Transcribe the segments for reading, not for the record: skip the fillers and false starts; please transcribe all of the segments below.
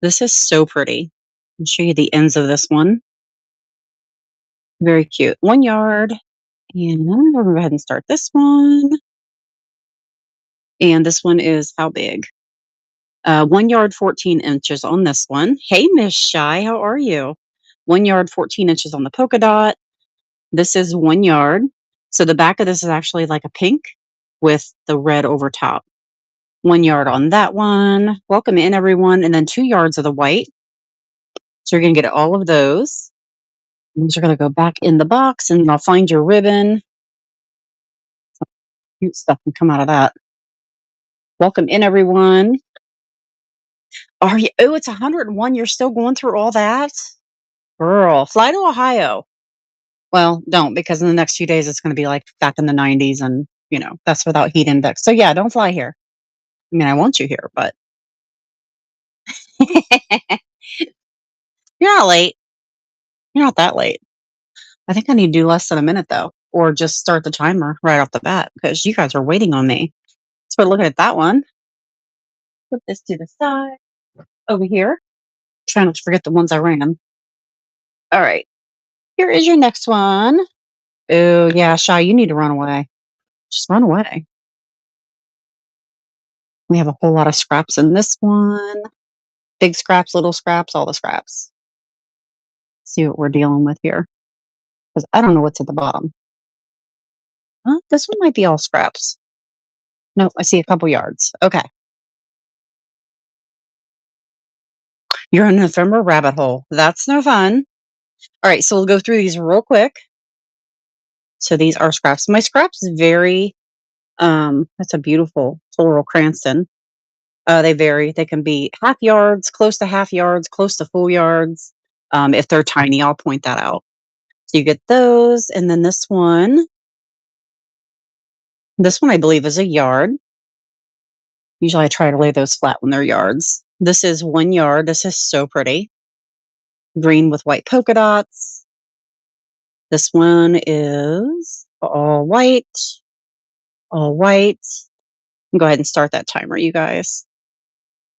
This is so pretty. I'll show you the ends of this one. Very cute. 1 yard. And I'm going to go ahead and start this one. And this one is how big? 1 yard, 14 inches on this one. Hey, Miss Shy, how are you? 1 yard, 14 inches on the polka dot. This is 1 yard. So the back of this is actually like a pink with the red over top. 1 yard on that one. Welcome in, everyone. And then 2 yards of the white. So you're going to get all of those. And these are going to go back in the box, and I'll find your ribbon. Cute stuff can come out of that. Welcome in, everyone. Are you? Oh, it's 101. You're still going through all that? Girl, fly to Ohio. Well, don't, because in the next few days it's going to be like back in the 90s, and that's without heat index. So yeah, don't fly here. I mean, I want you here, but you're not late. You're not that late. I think I need to do less than a minute though, or just start the timer right off the bat because you guys are waiting on me. So we're looking at that one. Put this to the side over here. Try not to forget the ones I ran. All right. Here is your next one. Oh, yeah, Shy, you need to run away. Just run away. We have a whole lot of scraps in this one. Big scraps, little scraps, all the scraps. See what we're dealing with here. Because I don't know what's at the bottom. Huh? This one might be all scraps. No, I see a couple yards. Okay. You're in an ephemeral rabbit hole. That's no fun. All right, so we'll go through these real quick. So these are scraps. My scraps vary. That's a beautiful floral Cranston. They vary. They can be half yards, close to half yards, close to full yards. If they're tiny, I'll point that out. So you get those. And then this one I believe is a yard. Usually I try to lay those flat when they're yards. This is 1 yard. This is so pretty. Green with white polka dots. This one is all white. All white. Go ahead and start that timer, you guys.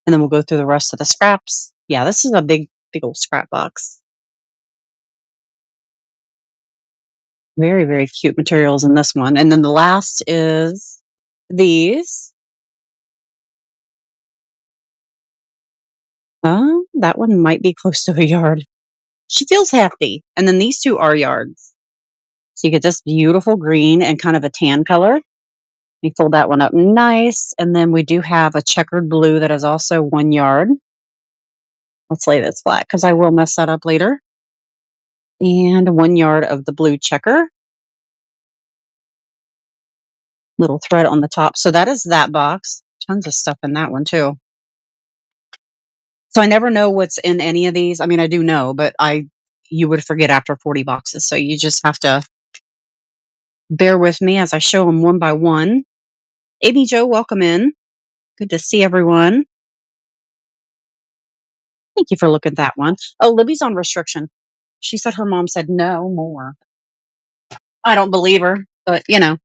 And then we'll go through the rest of the scraps. Yeah, this is a big, big old scrap box. Very, very cute materials in this one. And then the last is these. That one might be close to a yard. She feels hefty. And then these two are yards. So you get this beautiful green and kind of a tan color. You fold that one up nice. And then we do have a checkered blue that is also 1 yard. Let's lay this flat because I will mess that up later. And 1 yard of the blue checker. Little thread on the top. So that is that box. Tons of stuff in that one too. So I never know what's in any of these. I mean, I do know, but you would forget after 40 boxes. So you just have to bear with me as I show them one by one. Amy Joe, welcome in. Good to see everyone. Thank you for looking at that one. Oh, Libby's on restriction. She said her mom said no more. I don't believe her, but All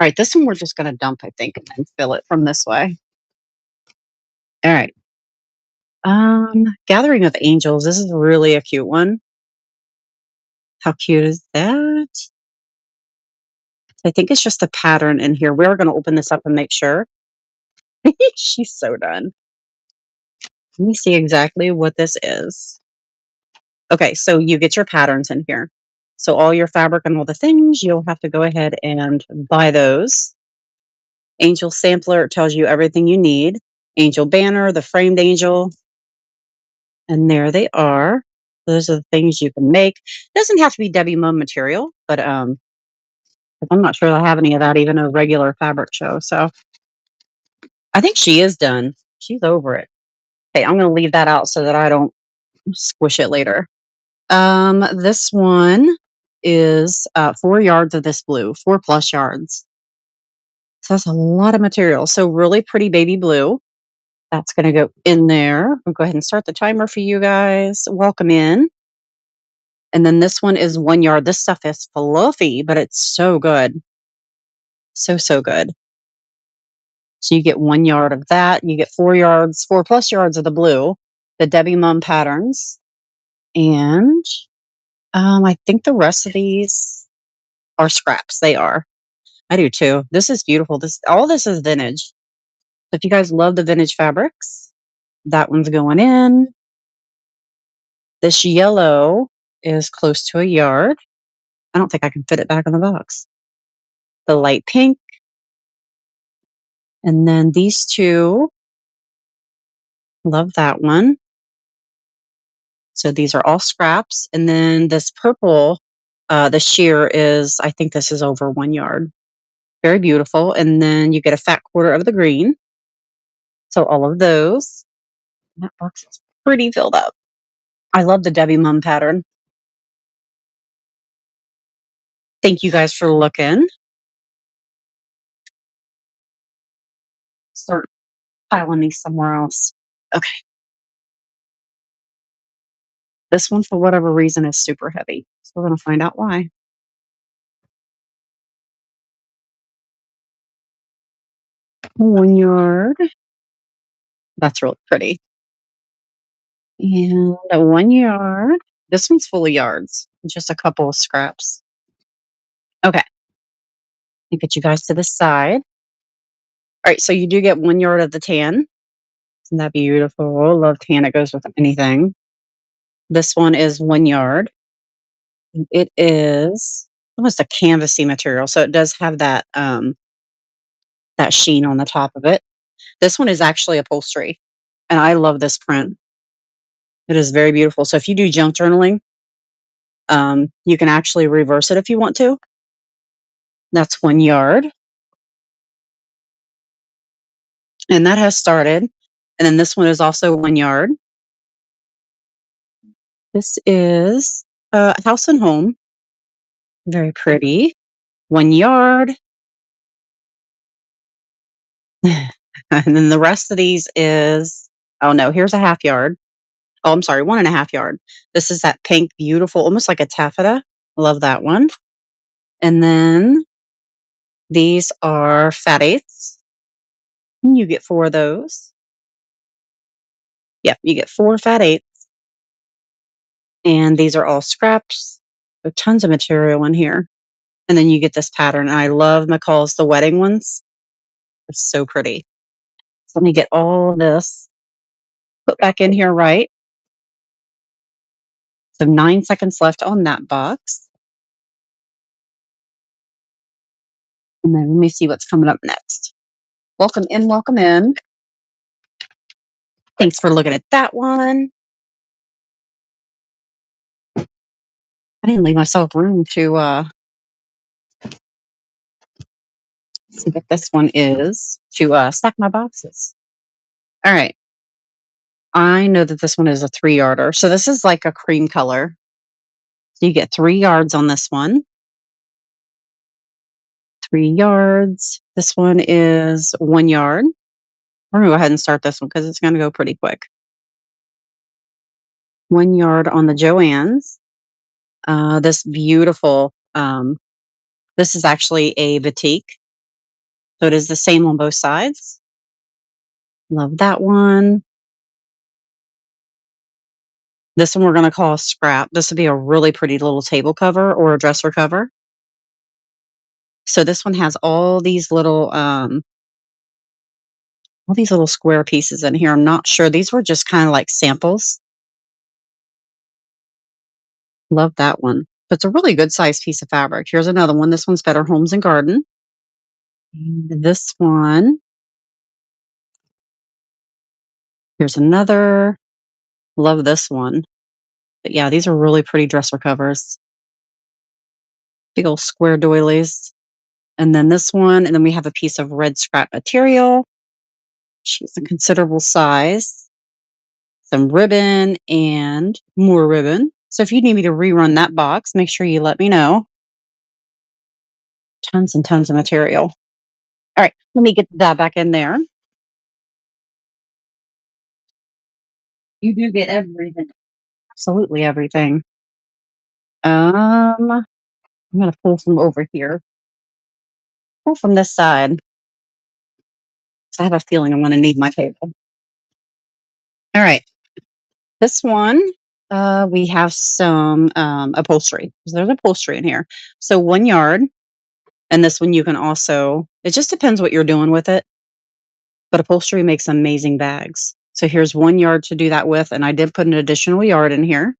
right, this one we're just going to dump, I think, and then fill it from this way. All right. Gathering of Angels. This is really a cute one. How cute is that? I think it's just a pattern in here. We're going to open this up and make sure. She's so done. Let me see exactly what this is. Okay, so you get your patterns in here. So all your fabric and all the things, you'll have to go ahead and buy those. Angel Sampler tells you everything you need. Angel Banner, the framed angel. And there they are. Those are the things you can make. It doesn't have to be Debbie Mum material, but I'm not sure I have any of that, even a regular fabric show. So I think she is done. She's over it. Okay, I'm going to leave that out so that I don't squish it later. This one is 4 yards of this blue, 4+ yards. So that's a lot of material. So really pretty baby blue. That's going to go in there. I'll go ahead and start the timer for you guys. Welcome in. And then this one is 1 yard. This stuff is fluffy, but it's so good. So, so good. So you get 1 yard of that. You get 4 yards, 4 plus yards of the blue, the Debbie Mum patterns. And I think the rest of these are scraps. They are. I do too. This is beautiful. This is vintage. So if you guys love the vintage fabrics, that one's going in. This yellow is close to a yard. I don't think I can fit it back in the box. The light pink. And then these two, love that one. So these are all scraps. And then this purple, the sheer is, I think this is over 1 yard. Very beautiful. And then you get a fat quarter of the green. So all of those. That box is pretty filled up. I love the Debbie Mum pattern. Thank you guys for looking. Start piling these somewhere else. Okay. This one, for whatever reason, is super heavy. So we're going to find out why. 1 yard. That's really pretty. And a 1 yard. This one's full of yards. Just a couple of scraps. Okay. Let me get you guys to the side. All right. So you do get 1 yard of the tan. Isn't that beautiful? I love tan. It goes with anything. This one is 1 yard. It is almost a canvasy material. So it does have that sheen on the top of it. This one is actually upholstery. And I love this print. It is very beautiful. So if you do junk journaling, you can actually reverse it if you want to. That's 1 yard. And that has started. And then this one is also 1 yard. This is House and Home. Very pretty. 1 yard. And then the rest of these is, oh no, here's a half yard. Oh, I'm sorry, 1.5 yard. This is that pink, beautiful, almost like a taffeta. Love that one. And then these are fat eighths. And you get 4 of those. Yep, you get 4 fat eighths. And these are all scraps. There's tons of material in here. And then you get this pattern. And I love McCall's, the wedding ones. It's so pretty. So let me get all of this put back in here right. So 9 seconds left on that box. And then let me see what's coming up next. Welcome in, welcome in. Thanks for looking at that one. I didn't leave myself room to see what this one is, to stack my boxes. All right. I know that this one is a 3 yarder. So this is like a cream color. So you get 3 yards on this one. 3 yards. This one is 1 yard. We're going to go ahead and start this one because it's going to go pretty quick. 1 yard on the Joann's. This beautiful, this is actually a batik. So it is the same on both sides. Love that one. This one we're going to call a scrap. This would be a really pretty little table cover or a dresser cover. So this one has all these little square pieces in here. I'm not sure. These were just kind of like samples. Love that one. But it's a really good sized piece of fabric. Here's another one. This one's Better Homes and Garden. And this one. Here's another. Love this one. But yeah, these are really pretty dresser covers. Big old square doilies. And then this one. And then we have a piece of red scrap material. She's a considerable size. Some ribbon and more ribbon. So if you need me to rerun that box, make sure you let me know. Tons and tons of material. All right, let me get that back in there. You do get everything. Absolutely everything. I'm gonna pull from over here. Pull from this side. I have a feeling I'm gonna need my table. All right. This one, we have some, upholstery. So there's upholstery in here. So 1 yard, and this one you can also it just depends what you're doing with it, but upholstery makes amazing bags. So here's 1 yard to do that with, and I did put an additional yard in here.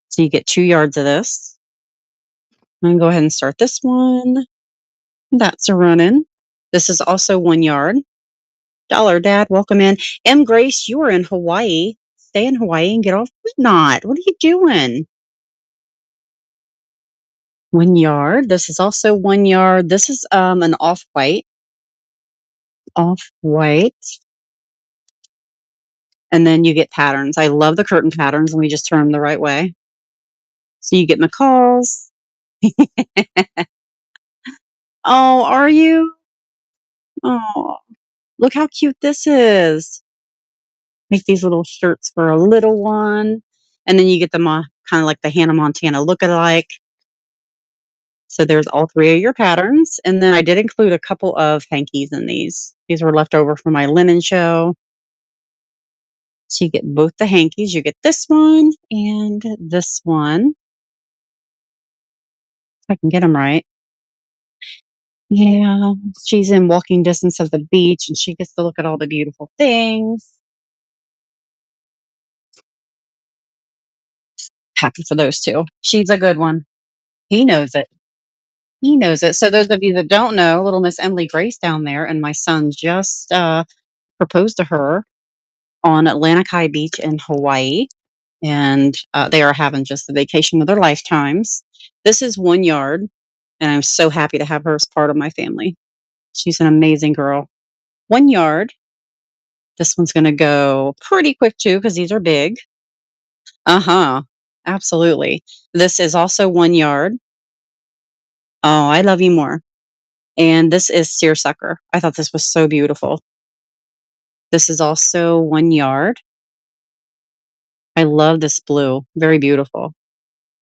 So you get 2 yards of this. I'm gonna go ahead and start this one. That's a running. This is also 1 yard. Dollar Dad, welcome in. M. Grace, you are in Hawaii. Stay in Hawaii and get off. Not. What are you doing? 1 yard. This is also 1 yard. This is an off white, and then you get patterns. I love the curtain patterns. Let me just turn them the right way. So you get McCall's. Oh, are you? Oh, look how cute this is. Make these little shirts for a little one. And then you get them kind of like the Hannah Montana look-alike. So there's all three of your patterns. And then I did include a couple of hankies in these. These were left over from my linen show. So you get both the hankies. You get this one and this one. If I can get them right. Yeah, she's in walking distance of the beach and she gets to look at all the beautiful things. Happy for those two. She's a good one. He knows it. He knows it. So those of you that don't know, little Miss Emily Grace down there, and my son just proposed to her on Atlantic High Beach in Hawaii, and they are having just the vacation of their lifetimes. This is 1 yard, and I'm so happy to have her as part of my family. She's an amazing girl. 1 yard. This one's going to go pretty quick too because these are big. Uh huh. Absolutely. This is also 1 yard. Oh, I love you more. And this is seersucker. I thought this was so beautiful. This is also 1 yard. I love this blue. Very beautiful.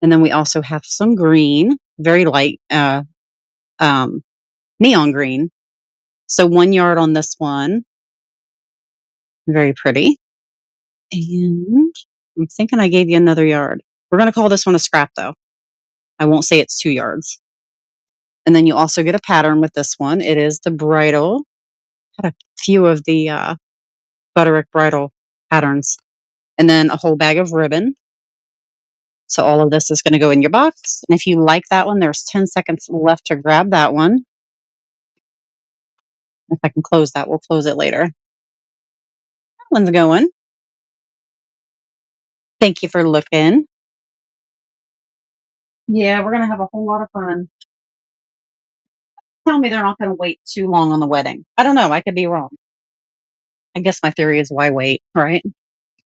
And then we also have some green, very light, um, neon green. So 1 yard on this one. Very pretty. And I'm thinking I gave you another yard. We're going to call this one a scrap though. I won't say it's 2 yards. And then you also get a pattern with this one. It is the bridal. Had a few of the Butterick bridal patterns. And then a whole bag of ribbon. So all of this is going to go in your box. And if you like that one, there's 10 seconds left to grab that one. If I can close that, we'll close it later. That one's going. Thank you for looking. Yeah, we're going to have a whole lot of fun. Tell me they're not going to wait too long on the wedding. I don't know. I could be wrong. I guess my theory is why wait, right?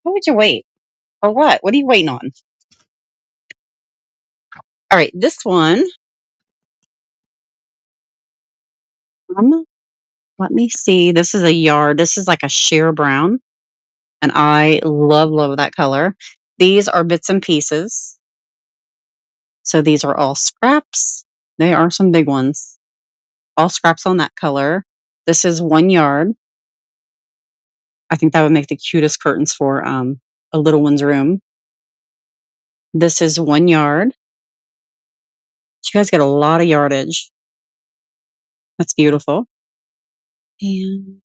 Why would you wait? For what? What are you waiting on? All right, this one. Um, Let me see. This is a yard. This is like a sheer brown. And I love that color. These are bits and pieces. So these are all scraps. They are some big ones. All scraps on that color. This is 1 yard. I think that would make the cutest curtains for a little one's room. This is 1 yard. You guys get a lot of yardage. That's beautiful. And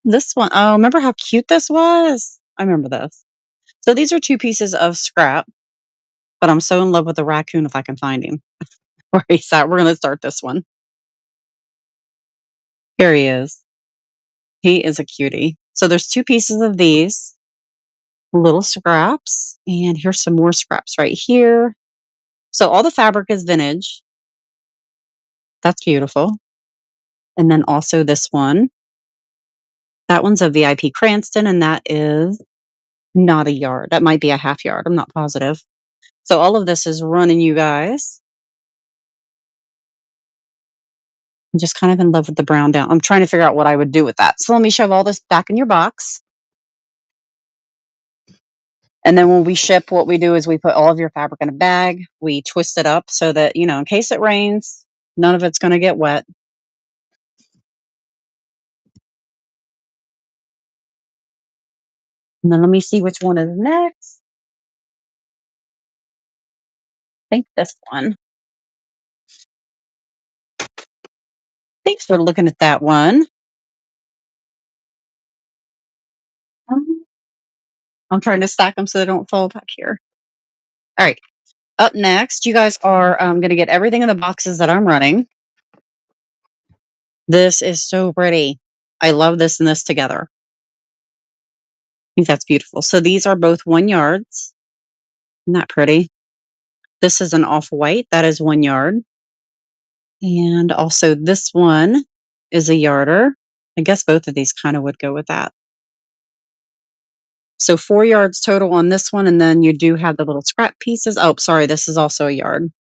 this one, oh, remember how cute this was? I remember this. So these are 2 pieces of scrap, but I'm so in love with the raccoon if I can find him. Where he's at. We're gonna start this one. Here he is. He is a cutie. So there's 2 pieces of these little scraps, and here's some more scraps right here. So all the fabric is vintage. That's beautiful. And then also this one. That one's a VIP Cranston, and that is not a yard. That might be a half yard. I'm not positive. So all of this is running, you guys. I'm just kind of in love with the brown down. I'm trying to figure out what I would do with that. So let me shove all this back in your box. And then when we ship, what we do is we put all of your fabric in a bag. We twist it up so that, in case it rains, none of it's going to get wet. And then let me see which one is next. I think this one. Thanks for looking at that one. Um, I'm trying to stack them so they don't fall back here. All right. Up next, you guys are going to get everything in the boxes that I'm running. This is so pretty. I love this and this together. I think that's beautiful. So these are both 1 yards. Isn't that pretty? This is an off white. That is 1 yard. And also this one is a yarder. I guess both of these kind of would go with that. So 4 yards total on this one. And then you do have the little scrap pieces. Oh, sorry. This is also a yard.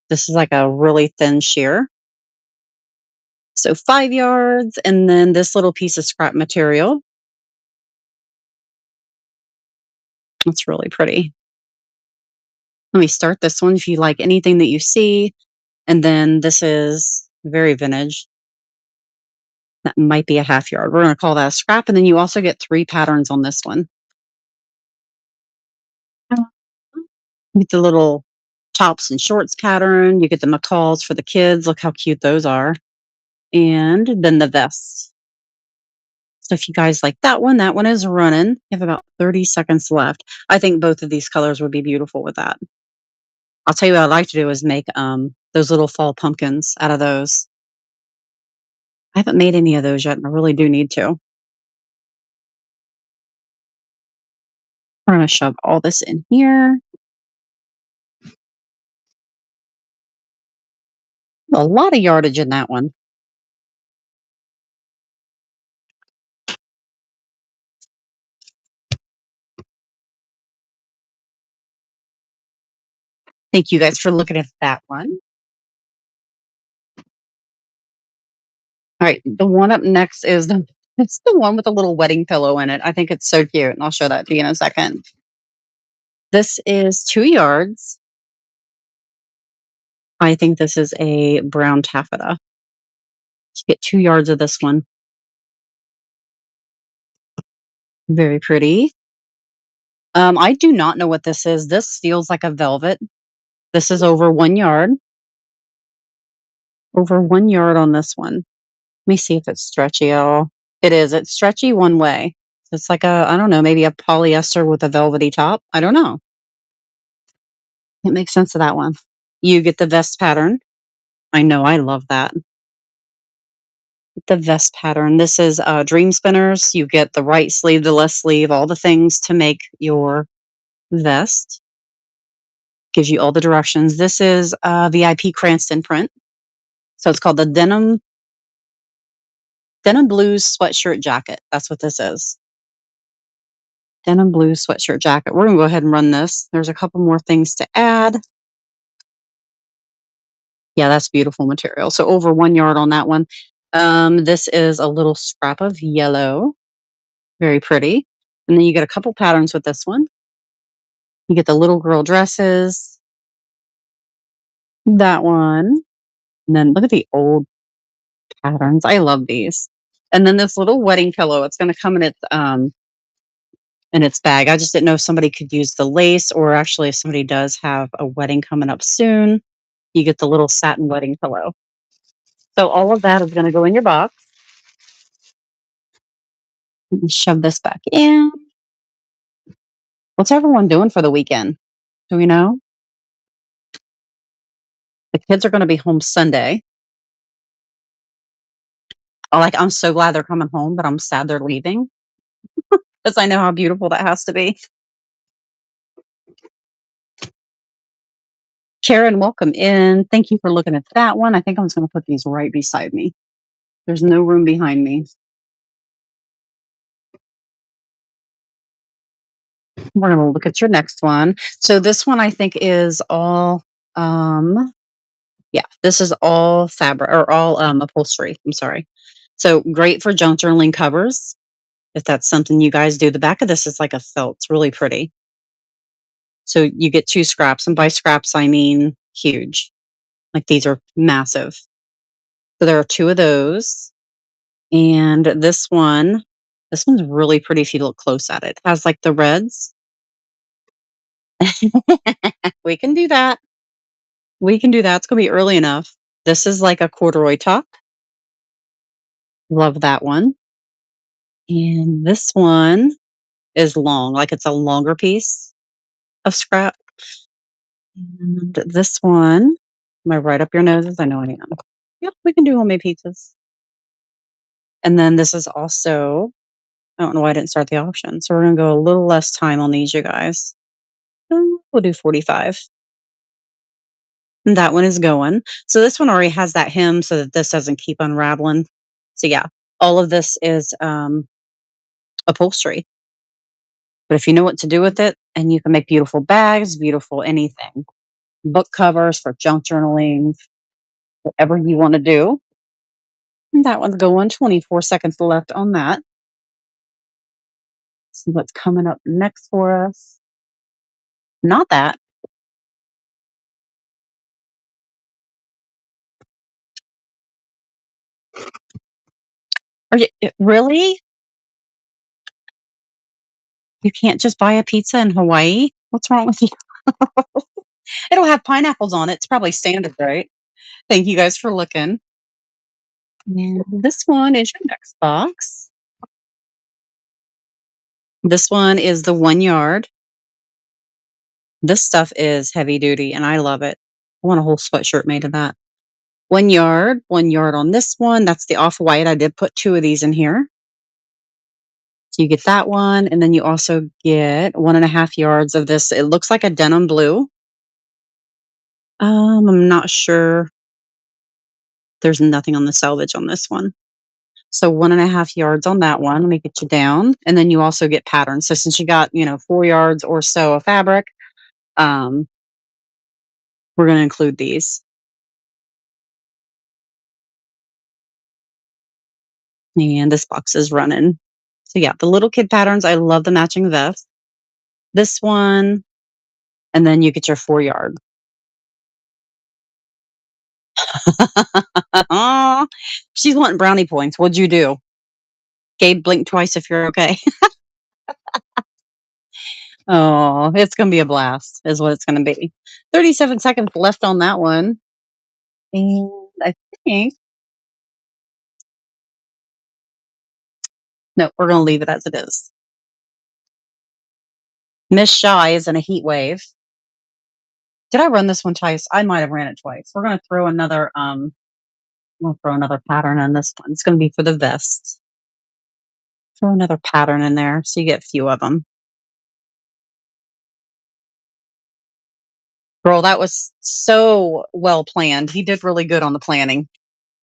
This is like a really thin shear. So 5 yards. And then this little piece of scrap material. It's really pretty. Let me start this one if you like anything that you see. And then this is very vintage. That might be a half yard. We're going to call that a scrap. And then you also get 3 patterns on this one. You get the little tops and shorts pattern. You get the macaws for the kids. Look how cute those are. And then the vests. So if you guys like that one is running. You have about 30 seconds left. I think both of these colors would be beautiful with that. I'll tell you what I'd like to do is make those little fall pumpkins out of those. I haven't made any of those yet, and I really do need to. We're going to shove all this in here. A lot of yardage in that one. Thank you guys for looking at that one. All right, the one up next is it's the one with a little wedding pillow in it. I think it's so cute, and I'll show that to you in a second. This is 2 yards. I think this is a brown taffeta. You get 2 yards of this one. Very pretty. I do not know what this is. This feels like a velvet. This is over 1 yard. Over 1 yard on this one. Let me see if it's stretchy at all. It is. It's stretchy one way. It's like I don't know, maybe a polyester with a velvety top. I don't know. It makes sense of that one. You get the vest pattern. I know, I love that. The vest pattern. This is Dream Spinners. You get the right sleeve, the left sleeve, all the things to make your vest. Gives you all the directions. This is VIP Cranston print. So it's called the Denim Blues Sweatshirt Jacket. That's what this is. Denim Blues Sweatshirt Jacket. We're going to go ahead and run this. There's a couple more things to add. Yeah, that's beautiful material. So over 1 yard on that one. This is a little scrap of yellow. Very pretty. And then you get a couple patterns with this one. You get the little girl dresses. That one. And then look at the old patterns. I love these. And then this little wedding pillow. It's going to come in its bag. I just didn't know if somebody could use the lace, or actually if somebody does have a wedding coming up soon, you get the little satin wedding pillow. So all of that is going to go in your box. Let me shove this back in. What's everyone doing for the weekend? Do we know? The kids are going to be home Sunday. I'm so glad they're coming home, but I'm sad they're leaving because I know how beautiful that has to be. Karen, welcome in. Thank you for looking at that one. I think I'm just going to put these right beside me. There's no room behind me. We're going to look at your next one. So this one I think is all, this is all fabric or all upholstery. I'm sorry. So great for junk journaling covers. If that's something you guys do. The back of this is like a felt. It's really pretty. So you get 2 scraps, and by scraps I mean huge. Like these are massive. So there are 2 of those. And this one This one's really pretty if you look close at it. It has like the reds. We can do that. We can do that. It's gonna be early enough. This is like a corduroy top. Love that one. And this one is long, like it's a longer piece of scrap. And this one, am I right up your noses? I know I am. Yep, we can do homemade pizzas. And then this is also, I don't know why I didn't start the auction. So we're gonna go a little less time on these, you guys. We'll do 45. And that one is going. So this one already has that hem so that this doesn't keep unraveling. So yeah, all of this is upholstery. But if you know what to do with it, and you can make beautiful bags, beautiful anything, book covers for junk journaling, whatever you want to do. And that one's going 24 seconds left on that. See what's coming up next for us. Not that. Are you really? You can't just buy a pizza in Hawaii? What's wrong with you? It'll have pineapples on it. It's probably standard, right? Thank you guys for looking. And this one is your next box. This one is the 1 yard. This stuff is heavy duty and I love it. I want a whole sweatshirt made of that. 1 yard, 1 yard on this one. That's the off white. I did put two of these in here. So you get that one. And then you also get 1.5 yards of this. It looks like a denim blue. I'm not sure. There's nothing on the selvage on this one. So 1.5 yards on that one. Let me get you down. And then you also get patterns. So since you got, 4 yards or so of fabric, um, we're going to include these. And this box is running. So yeah, the little kid patterns. I love the matching vest. This one, and then you get your 4 yard. Aw, she's wanting brownie points. What'd you do? Gabe, blink twice if you're okay. Oh, it's gonna be a blast, is what it's gonna be. 37 seconds left on that one. And I think no, we're gonna leave it as it is. Miss Shy is in a heat wave. Did I run this one twice? I might have ran it twice. We're gonna throw another we'll throw another pattern on this one. It's gonna be for the vest. Throw another pattern in there so you get a few of them. Girl, that was so well planned. He did really good on the planning.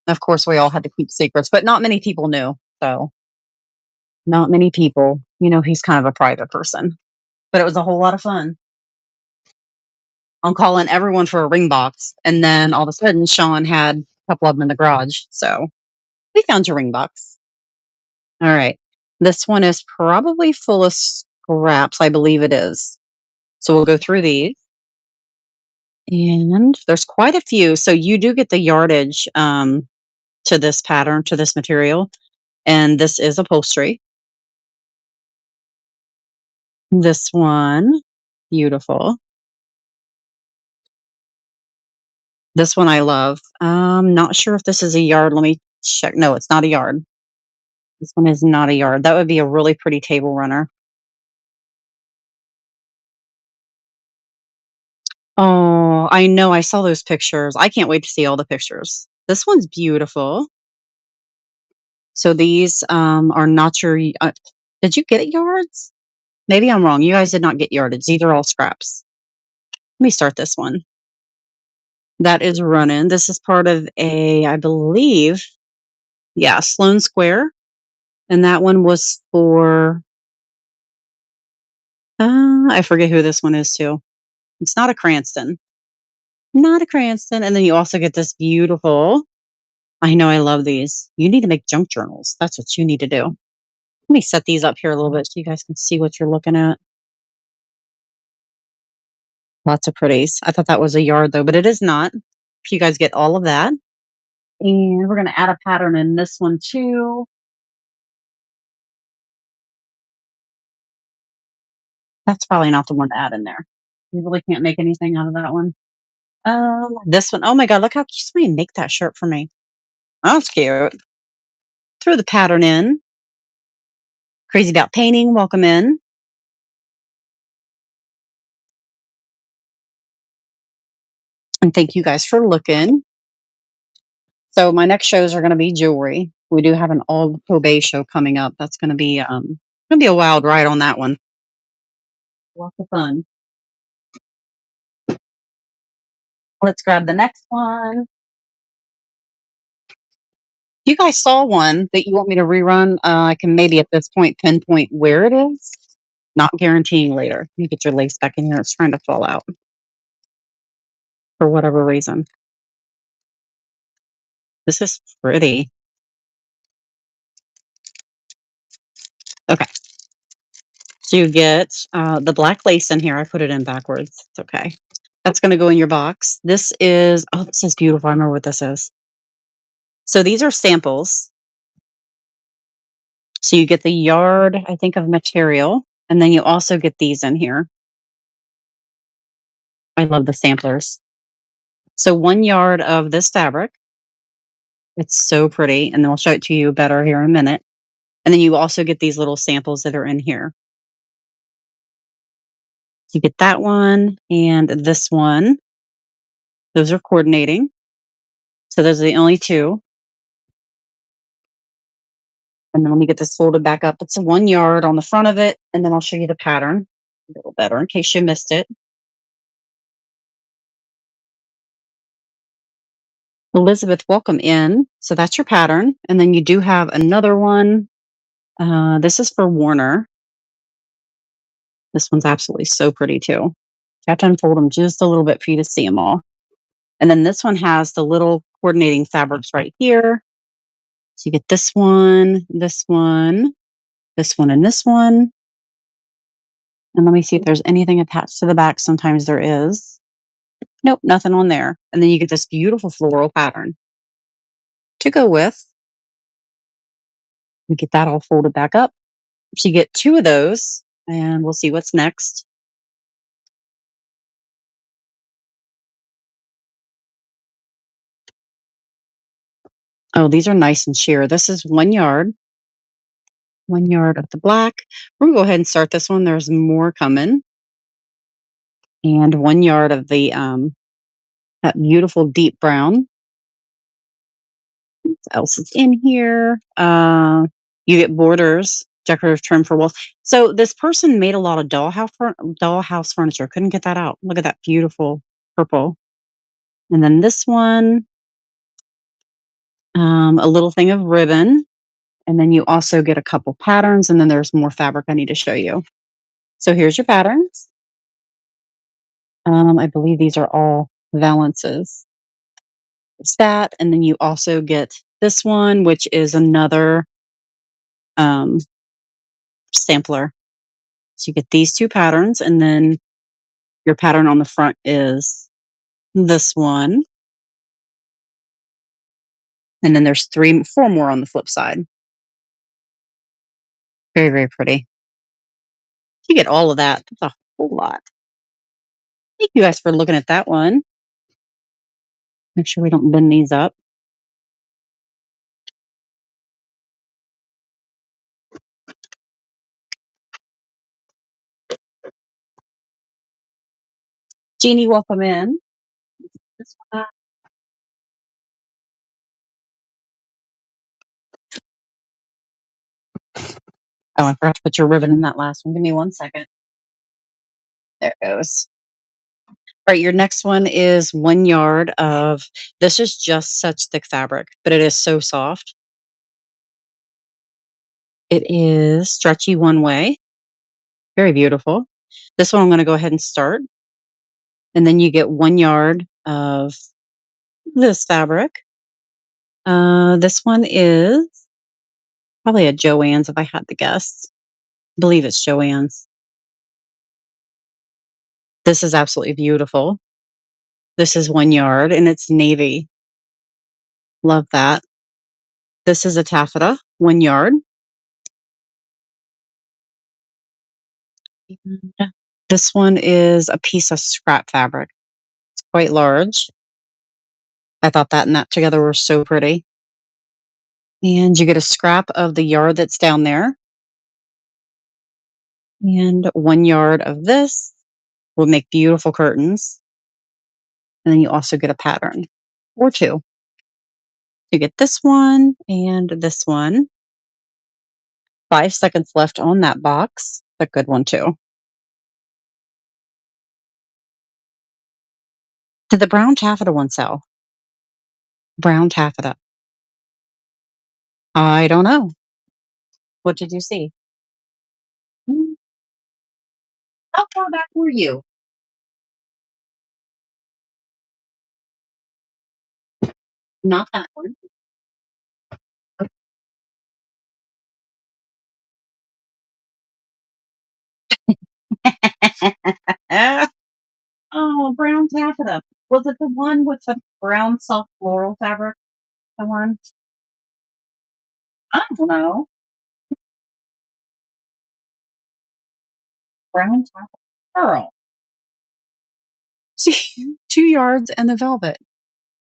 Of course, we all had to keep secrets, but not many people knew. So, not many people. He's kind of a private person, but it was a whole lot of fun. I'm calling everyone for a ring box. And then all of a sudden, Sean had a couple of them in the garage. So, we found your ring box. All right. This one is probably full of scraps. I believe it is. So, we'll go through these. And there's quite a few. So, you do get the yardage to this pattern, to this material. And this is upholstery. This one, beautiful. This one I love. Not sure if this is a yard. Let me check. No, it's not a yard. This one is not a yard. That would be a really pretty table runner. Oh, I know. I saw those pictures. I can't wait to see all the pictures. This one's beautiful. So these are not your. Did you get yards? Maybe I'm wrong. You guys did not get yardage. These are all scraps. Let me start this one. That is running. This is part of I believe, yeah, Sloan Square. And that one was for, I forget who this one is too. It's not a Cranston. Not a Cranston. And then you also get this beautiful, I know I love these. You need to make junk journals. That's what you need to do. Let me set these up here a little bit so you guys can see what you're looking at. Lots of pretties. I thought that was a yard though, but it is not. If you guys get all of that. And we're going to add a pattern in this one too. That's probably not the one to add in there. You really can't make anything out of that one. This one, oh my god, look how cute! Somebody make that shirt for me. That's cute. Throw the pattern in. Crazy about painting, welcome in. And thank you guys for looking. So my next shows are going to be jewelry. We do have an all Kobe show coming up. That's going to be a wild ride on that one. Lots of fun. Let's grab the next one. If you guys saw one that you want me to rerun, I can maybe at this point pinpoint where it is. Not guaranteeing later. You get your lace back in here. It's trying to fall out for whatever reason. This is pretty. Okay. So you get the black lace in here. I put it in backwards. It's okay. That's going to go in your box. This is beautiful. I remember what this is. So these are samples. So you get the yard, I think, of material. And then you also get these in here. I love the samplers. So 1 yard of this fabric. It's so pretty. And then I'll show it to you better here in a minute. And then you also get these little samples that are in here. You get that one and this one. Those are coordinating. So those are the only two. And then let me get this folded back up. It's a 1 yard on the front of it. And then I'll show you the pattern a little better in case you missed it. Elizabeth, welcome in. So that's your pattern. And then you do have another one. This is for Warner. This one's absolutely so pretty too. You have to unfold them just a little bit for you to see them all. And then this one has the little coordinating fabrics right here. So you get this one, this one, this one, and this one. And let me see if there's anything attached to the back. Sometimes there is. Nope, nothing on there. And then you get this beautiful floral pattern to go with. We get that all folded back up. So you get two of those, and we'll see what's next. Oh, these are nice and sheer. This is 1 yard. 1 yard of the black. We're gonna go ahead and start this one. There's more coming. And 1 yard of the that beautiful deep brown. What else is in here? You get borders, decorative trim for walls. So this person made a lot of dollhouse furniture. Couldn't get that out. Look at that beautiful purple. And then this one, a little thing of ribbon. And then you also get a couple patterns, and then there's more fabric I need to show you. So here's your patterns. I believe these are all valances. It's that, and then you also get this one, which is another um, sampler. So you get these two patterns, and then your pattern on the front is this one. And then there's four more on the flip side. Very, very pretty. You get all of that. That's a whole lot. Thank you guys for looking at that one. Make sure we don't bend these up. Jeannie, welcome in. This one, oh, I forgot to put your ribbon in that last one. Give me 1 second. There it goes. All right, your next one is 1 yard of, this is just such thick fabric, but it is so soft. It is stretchy one way. Very beautiful. This one I'm going to go ahead and start. And then you get 1 yard of this fabric. This one is probably a Joann's if I had to guess. I believe it's Joann's. This is absolutely beautiful. This is 1 yard and it's navy. Love that. This is a taffeta, 1 yard. And this one is a piece of scrap fabric. It's quite large. I thought that and that together were so pretty. And you get a scrap of the yard that's down there, and 1 yard of this will make beautiful curtains. And then you also get a pattern or two. You get this one and this one. 5 seconds left on that box. A good one too. Did the brown taffeta one sell? Brown taffeta. I don't know. What did you see? Mm, how far back were you? Not that one. Oh, brown taffeta. Was it the one with the brown soft floral fabric? The one? I don't know. Brown taffeta. Pearl. See, 2 yards and the velvet.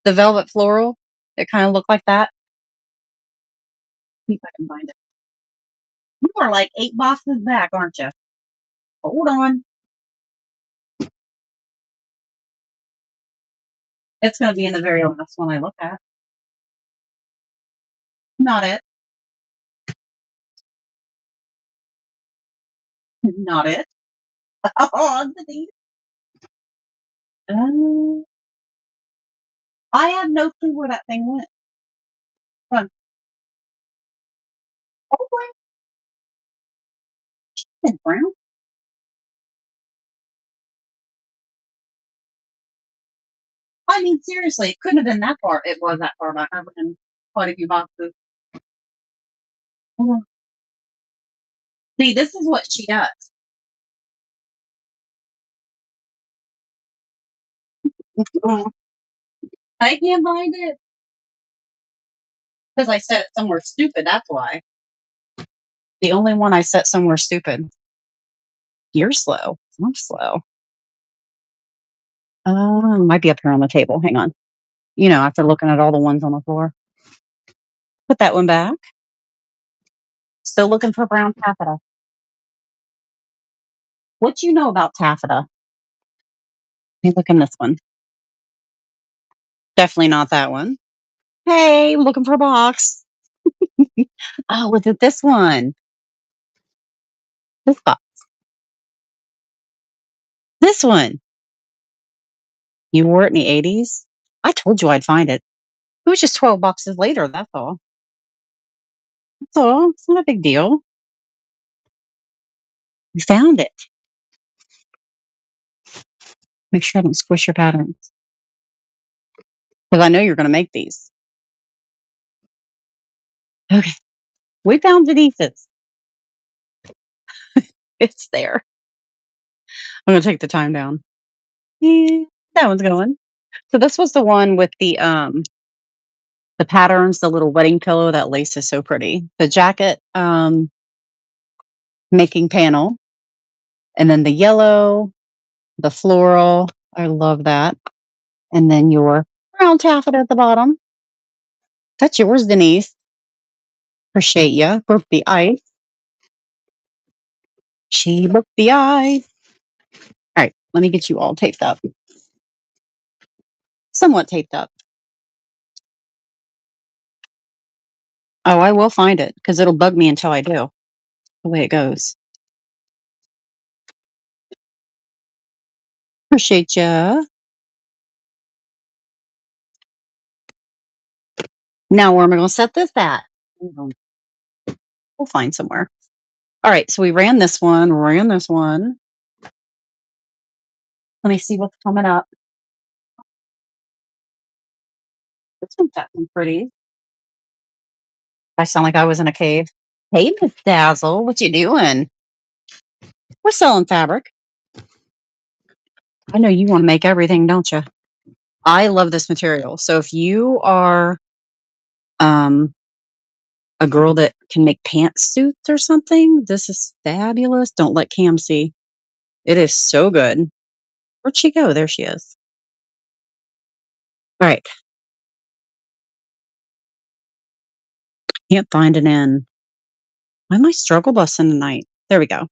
The velvet floral. It kind of looked like that. See if I can find it. You are like 8 boxes back, aren't you? Hold on. It's going to be in the very last one I look at. Not it. Not it. Oh, underneath. Uh, I have no clue where that thing went. Come on. Oh, brown. Brown. I mean, seriously, it couldn't have been that far. It was that far back. I looked in quite a few boxes. Mhm. See, this is what she does. Mhm. I can't find it because I set it somewhere stupid. That's why. The only one I set somewhere stupid. You're slow. I'm slow. Might be up here on the table. Hang on. After looking at all the ones on the floor, put that one back. Still looking for brown taffeta. What you know about taffeta? Let me look in this one. Definitely not that one. Hey, I'm looking for a box. Oh, was it this one? This box. This one. You wore it in the 80s? I told you I'd find it. It was just 12 boxes later. That's all. That's all. It's not a big deal. You found it. Make sure I don't squish your patterns because I know you're going to make these. Okay. We found Denise's. It's there. I'm going to take the time down. Yeah, that one's going. So this was the one with the patterns, the little wedding pillow. That lace is so pretty. The jacket making panel, and then the yellow, the floral. I love that. And then your brown taffeta at the bottom. That's yours, Denise. Appreciate ya. Broke the ice. She broke the ice. All right, let me get you all taped up. Somewhat taped up. Oh, I will find it because it'll bug me until I do. The way it goes. Appreciate ya. Now, where am I going to set this at? We'll find somewhere. All right, so we ran this one, ran this one. Let me see what's coming up. This one's got some pretty. I sound like I was in a cave. Hey, Miss Dazzle, what you doing? We're selling fabric. I know you want to make everything, don't you? I love this material. So if you are um, a girl that can make pantsuits or something, this is fabulous. Don't let Cam see. It is so good. Where'd she go? There she is. All right. Can't find an in. Why am I struggle busing tonight? There we go.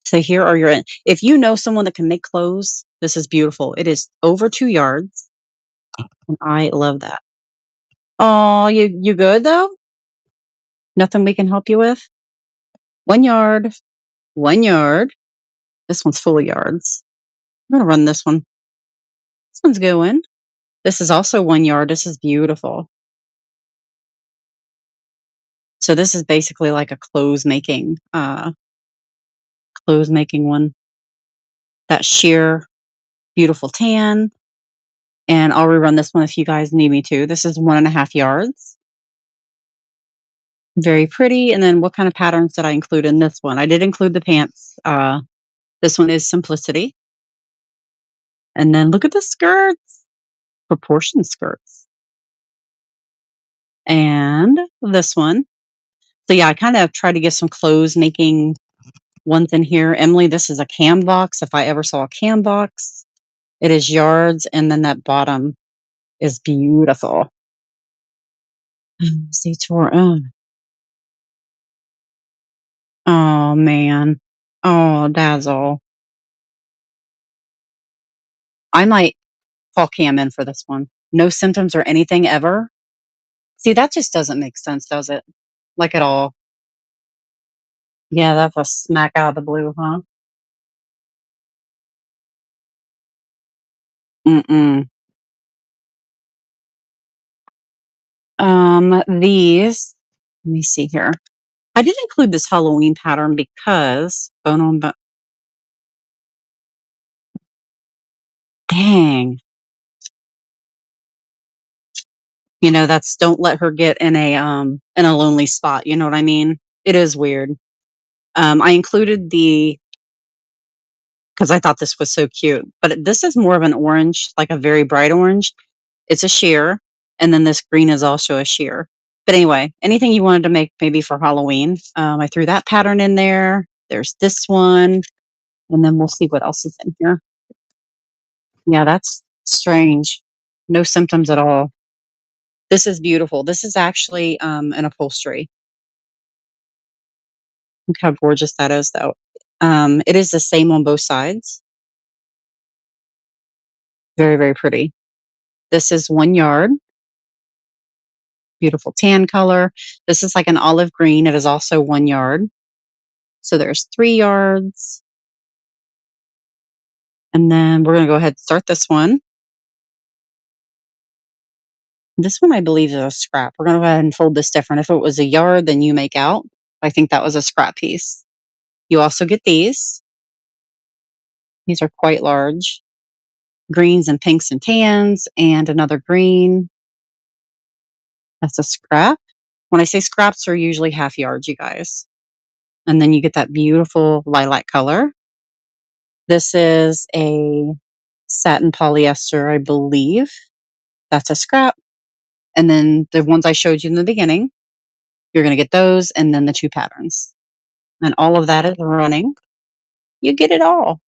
So here are your in. If you know someone that can make clothes, this is beautiful. It is over 2 yards, and I love that. Oh, you good though? Nothing we can help you with? 1 yard. 1 yard. This one's full of yards. I'm gonna run this one. This one's going. This is also 1 yard. This is beautiful. So this is basically like a clothes making one. That sheer, beautiful tan. And I'll rerun this one if you guys need me to. This is 1.5 yards. Very pretty. And then what kind of patterns did I include in this one? I did include the pants. This one is simplicity. And then look at the skirts, proportion skirts. And this one. So yeah, I kind of try to get some clothes making ones in here. Emily, this is a cam box. If I ever saw a cam box, it is yards. And then that bottom is beautiful. See, tour. Oh man. Oh, dazzle. I might call Cam in for this one. No symptoms or anything ever. See, that just doesn't make sense, does it? Like at all. Yeah, that's a smack out of the blue, huh? Mm-mm. These, let me see here. I did include this Halloween pattern because bone on bone. Dang. That's don't let her get in a lonely spot. You know what I mean? It is weird. I included the because I thought this was so cute, but this is more of an orange, like a very bright orange. It's a sheer, and then this green is also a sheer. But anyway, anything you wanted to make maybe for Halloween, I threw that pattern in there. There's this one, and then we'll see what else is in here. Yeah, that's strange. No symptoms at all. This is beautiful. This is actually an upholstery. Look how gorgeous that is, though. It is the same on both sides. Very, very pretty. This is 1 yard. Beautiful tan color. This is like an olive green. It is also 1 yard. So there's 3 yards. And then we're going to go ahead and start this one. This one, I believe, is a scrap. We're going to go ahead and fold this different. If it was a yard, then you make out. I think that was a scrap piece. You also get these. These are quite large. Greens and pinks and tans, and another green. That's a scrap. When I say scraps, are usually half yards, you guys. And then you get that beautiful lilac color. This is a satin polyester, I believe. That's a scrap. And then the ones I showed you in the beginning, you're going to get those and then the two patterns. And all of that is running. You get it all.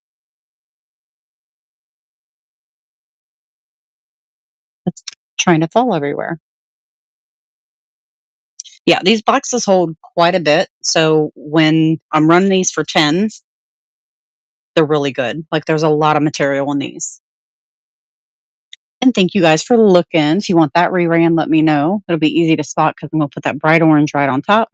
It's trying to fall everywhere. Yeah, these boxes hold quite a bit. So when I'm running these for 10, they're really good. Like there's a lot of material in these. And thank you guys for looking. If you want that reran, let me know. It'll be easy to spot because I'm going to put that bright orange right on top.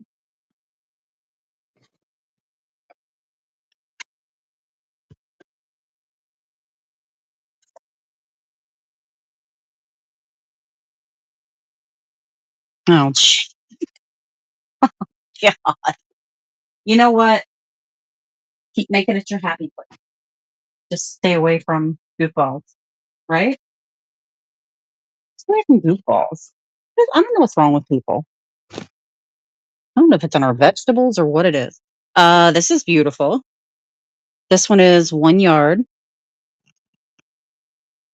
Oh, yeah. You know what? Keep making it your happy place. Just stay away from goofballs, right? Stay away from goofballs. I don't know what's wrong with people. I don't know if it's on our vegetables or what it is. This is beautiful. This one is 1 yard.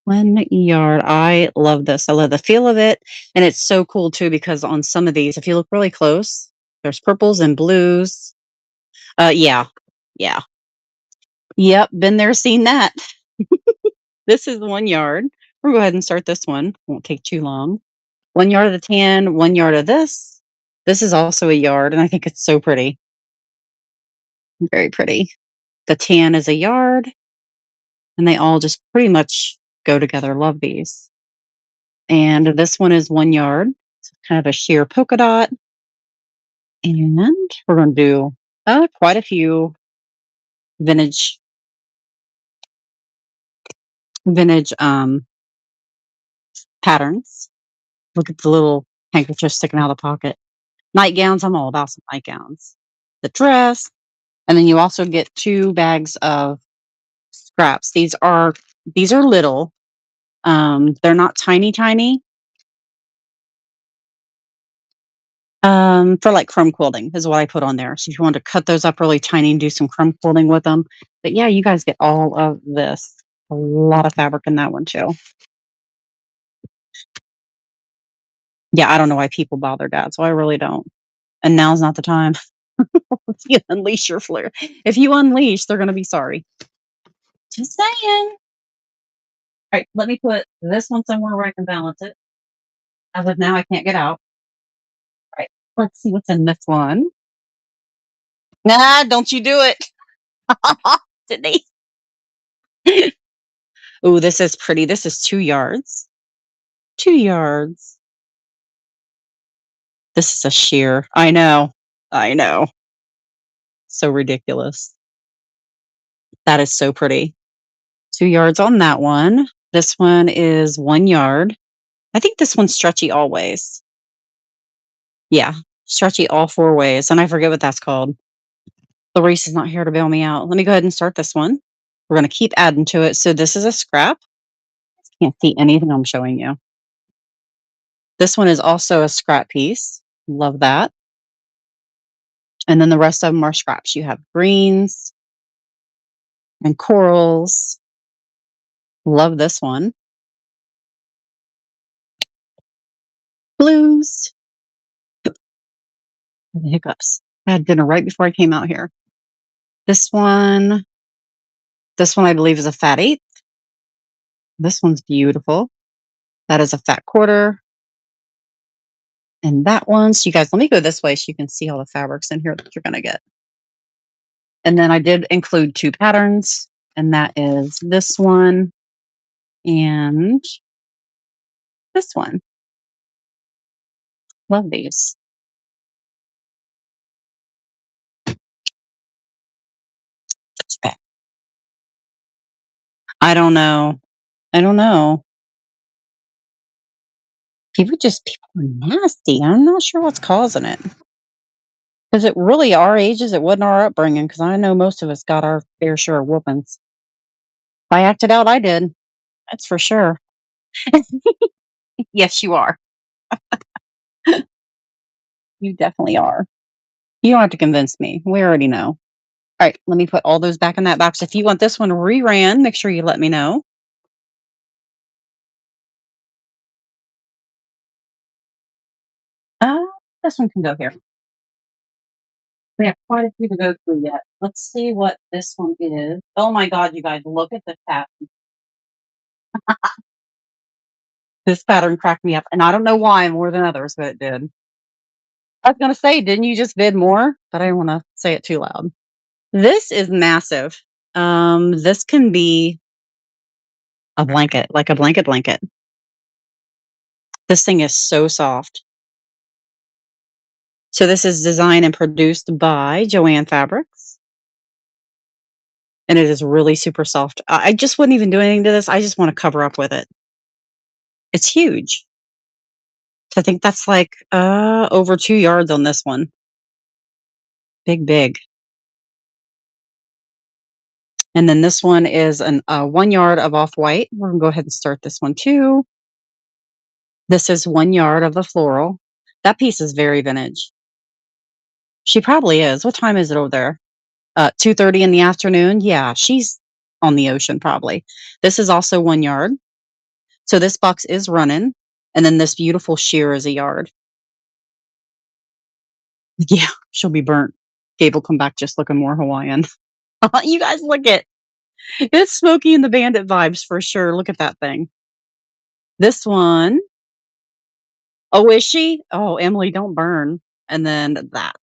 1 yard. I love this. I love the feel of it. And it's so cool too because on some of these, if you look really close, there's purples and blues. Yeah. Yeah. Yep, been there, seen that. This is 1 yard. We'll go ahead and start this one. Won't take too long. 1 yard of the tan, 1 yard of this. This is also a yard, and I think it's so pretty. Very pretty. The tan is a yard, and they all just pretty much go together. Love these. And this one is 1 yard. It's kind of a sheer polka dot. And we're going to do quite a few vintage vintage patterns. Look at the little handkerchief sticking out of the pocket. Nightgowns, I'm all about some nightgowns. The dress, and then you also get 2 bags of scraps. These are little. They're not tiny, tiny. For like crumb quilting is what I put on there. So if you want to cut those up really tiny and do some crumb quilting with them. But yeah, you guys get all of this. A lot of fabric in that one too. Yeah, I don't know why people bother that, so I really don't. And now's not the time. If you unleash your flare. If you unleash, they're gonna be sorry. Just saying. Alright, let me put this one somewhere where I can balance it. As of now, I can't get out. Alright, let's see what's in this one. Nah, don't you do it. Denise. Ooh, this is pretty. This is 2 yards. 2 yards. This is a sheer. I know. I know. So ridiculous. That is so pretty. 2 yards on that one. This one is 1 yard. I think this one's stretchy always. Yeah, stretchy all 4 ways, and I forget what that's called. Larice is not here to bail me out. Let me go ahead and start this one. We're gonna keep adding to it. So this is a scrap. Can't see anything I'm showing you. This one is also a scrap piece. Love that. And then the rest of them are scraps. You have greens and corals. Love this one. Blues. The hiccups. I had dinner right before I came out here. This one, this one I believe is a fat eighth. This one's beautiful. That is a fat quarter. And that one, so you guys, let me go this way so you can see all the fabrics in here that you're gonna get. And then I did include 2 patterns, and that is this one and this one. Love these. I don't know. I don't know. People are nasty. I'm not sure what's causing it. Is it really our ages? It wasn't our upbringing, because I know most of us got our fair share of whoopings. If I acted out, I did. That's for sure. Yes, you are. You definitely are. You don't have to convince me. We already know. All right, let me put all those back in that box. If you want this one reran, make sure you let me know. Uh, this one can go here. We have quite a few to go through yet. Let's see what this one is. Oh my God, you guys, look at the pattern. This pattern cracked me up, and I don't know why more than others, but it did. I was gonna say, didn't you just bid more? But I don't want to say it too loud. This is massive. This can be a blanket, like a blanket. This thing is so soft. So this is designed and produced by Joanne Fabrics, and it is really super soft. I just wouldn't even do anything to this. I just want to cover up with it. It's huge. So I think that's like over 2 yards on this one. Big, big. And then this one is an 1 yard of off white. We're gonna go ahead and start this one too. This is 1 yard of the floral. That piece is very vintage. She probably is. What time is it over there? 2:30 in the afternoon. Yeah, she's on the ocean probably. This is also 1 yard. So this box is running. And then this beautiful sheer is a yard. Yeah, she'll be burnt. Gabe will come back just looking more Hawaiian. You guys look it. It's Smokey and the Bandit vibes for sure. Look at that thing. This one, oh, is she? Oh, Emily, don't burn. And then that.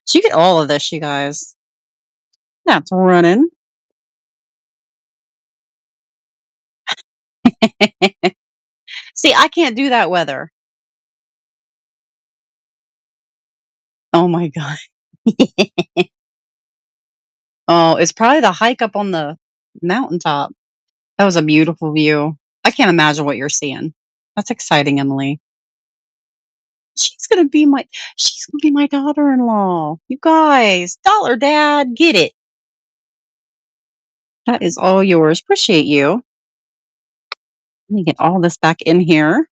So you get all of this, you guys. That's running. See, I can't do that weather. Oh my god. Oh, it's probably the hike up on the mountaintop. That was a beautiful view. I can't imagine what you're seeing. That's exciting, Emily. She's gonna be my she's gonna be my daughter-in-law. You guys, dollar dad, get it. That is all yours. Appreciate you. Let me get all this back in here.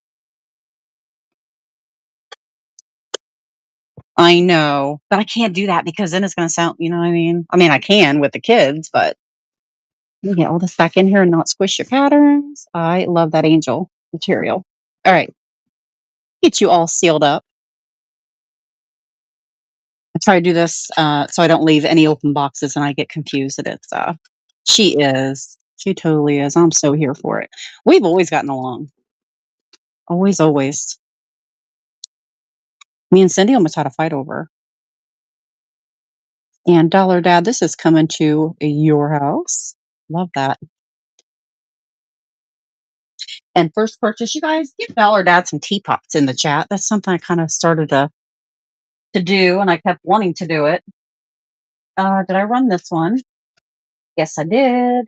I know, but I can't do that because then it's gonna sound, you know what I mean? I mean, I can with the kids, but let me get all this back in here and not squish your patterns. I love that angel material. All right, get you all sealed up. I try to do this so I don't leave any open boxes and I get confused that it's she is. She totally is. I'm so here for it. We've always gotten along. Always, always. Me and Cindy almost had a fight over her. And Dollar Dad, this is coming to your house. Love that. And first purchase, you guys give Dollar Dad some teapots in the chat. That's something I kind of started to do, and I kept wanting to do it. Did I run this one? Yes, I did.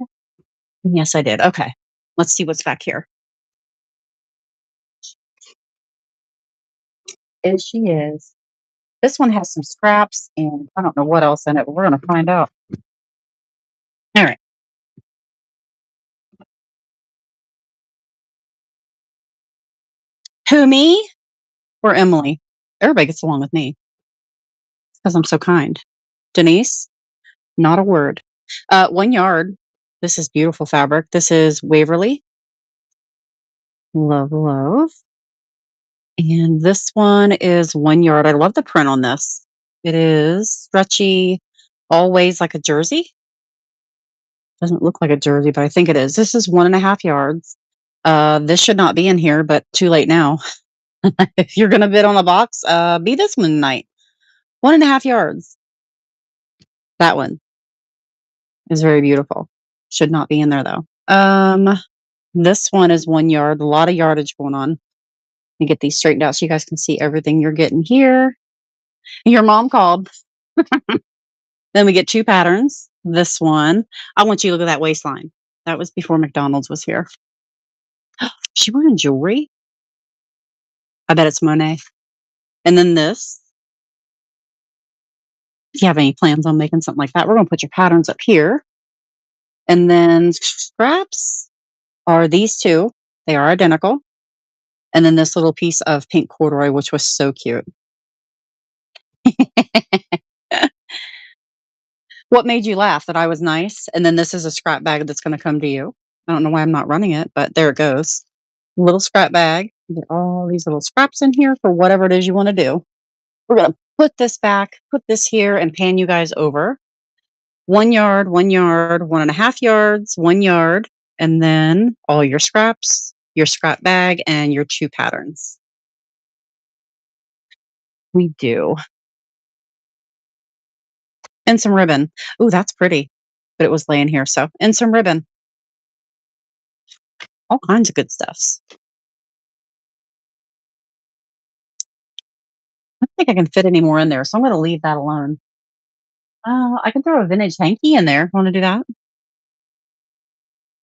Yes, I did. Okay, let's see what's back here. Is she is. This one has some scraps, and I don't know what else in it, but we're gonna find out. All right. Who, me or Emily? Everybody gets along with me because I'm so kind. Denise, not a word. 1 yard. This is beautiful fabric. This is Waverly. Love, love. And this one is 1 yard. I love the print on this. It is stretchy, always like a jersey. Doesn't look like a jersey, but I think it is. This is 1.5 yards. This should not be in here, but too late now. If you're gonna bid on a box, be this one tonight. 1.5 yards. That one is very beautiful. Should not be in there though. This one is 1 yard. A lot of yardage going on. Let me get these straightened out so you guys can see everything you're getting here. Your mom called. Then we get two patterns. This one, I want you to look at that waistline. That was before McDonald's was here. She wearing jewelry? I bet it's Monet. And then this. If you have any plans on making something like that, we're going to put your patterns up here. And then scraps are these two. They are identical. And then this little piece of pink corduroy, which was so cute. What made you laugh? That I was nice? And then this is a scrap bag that's going to come to you. I don't know why I'm not running it, but there it goes. Little scrap bag. Get all these little scraps in here for whatever it is you want to do. We're going to put this back, put this here, and pan you guys over. 1 yard, 1 yard, 1.5 yards, 1 yard, and then all your scraps, your scrap bag, and your two patterns. We do. And some ribbon. Ooh, that's pretty. But it was laying here. So, and some ribbon. All kinds of good stuffs. I don't think I can fit any more in there. So I'm going to leave that alone. I can throw a vintage hanky in there. Want to do that?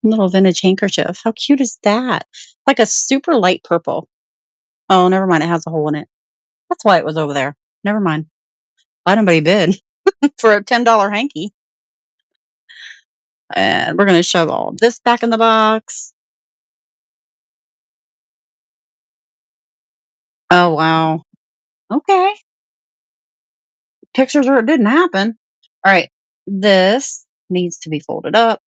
Little vintage handkerchief. How cute is that? Like a super light purple. Oh, never mind. It has a hole in it. That's why it was over there. Never mind. Why nobody bid for a $10 hanky? And we're going to shove all this back in the box. Oh, wow. Okay. Pictures or it didn't happen. All right. This needs to be folded up.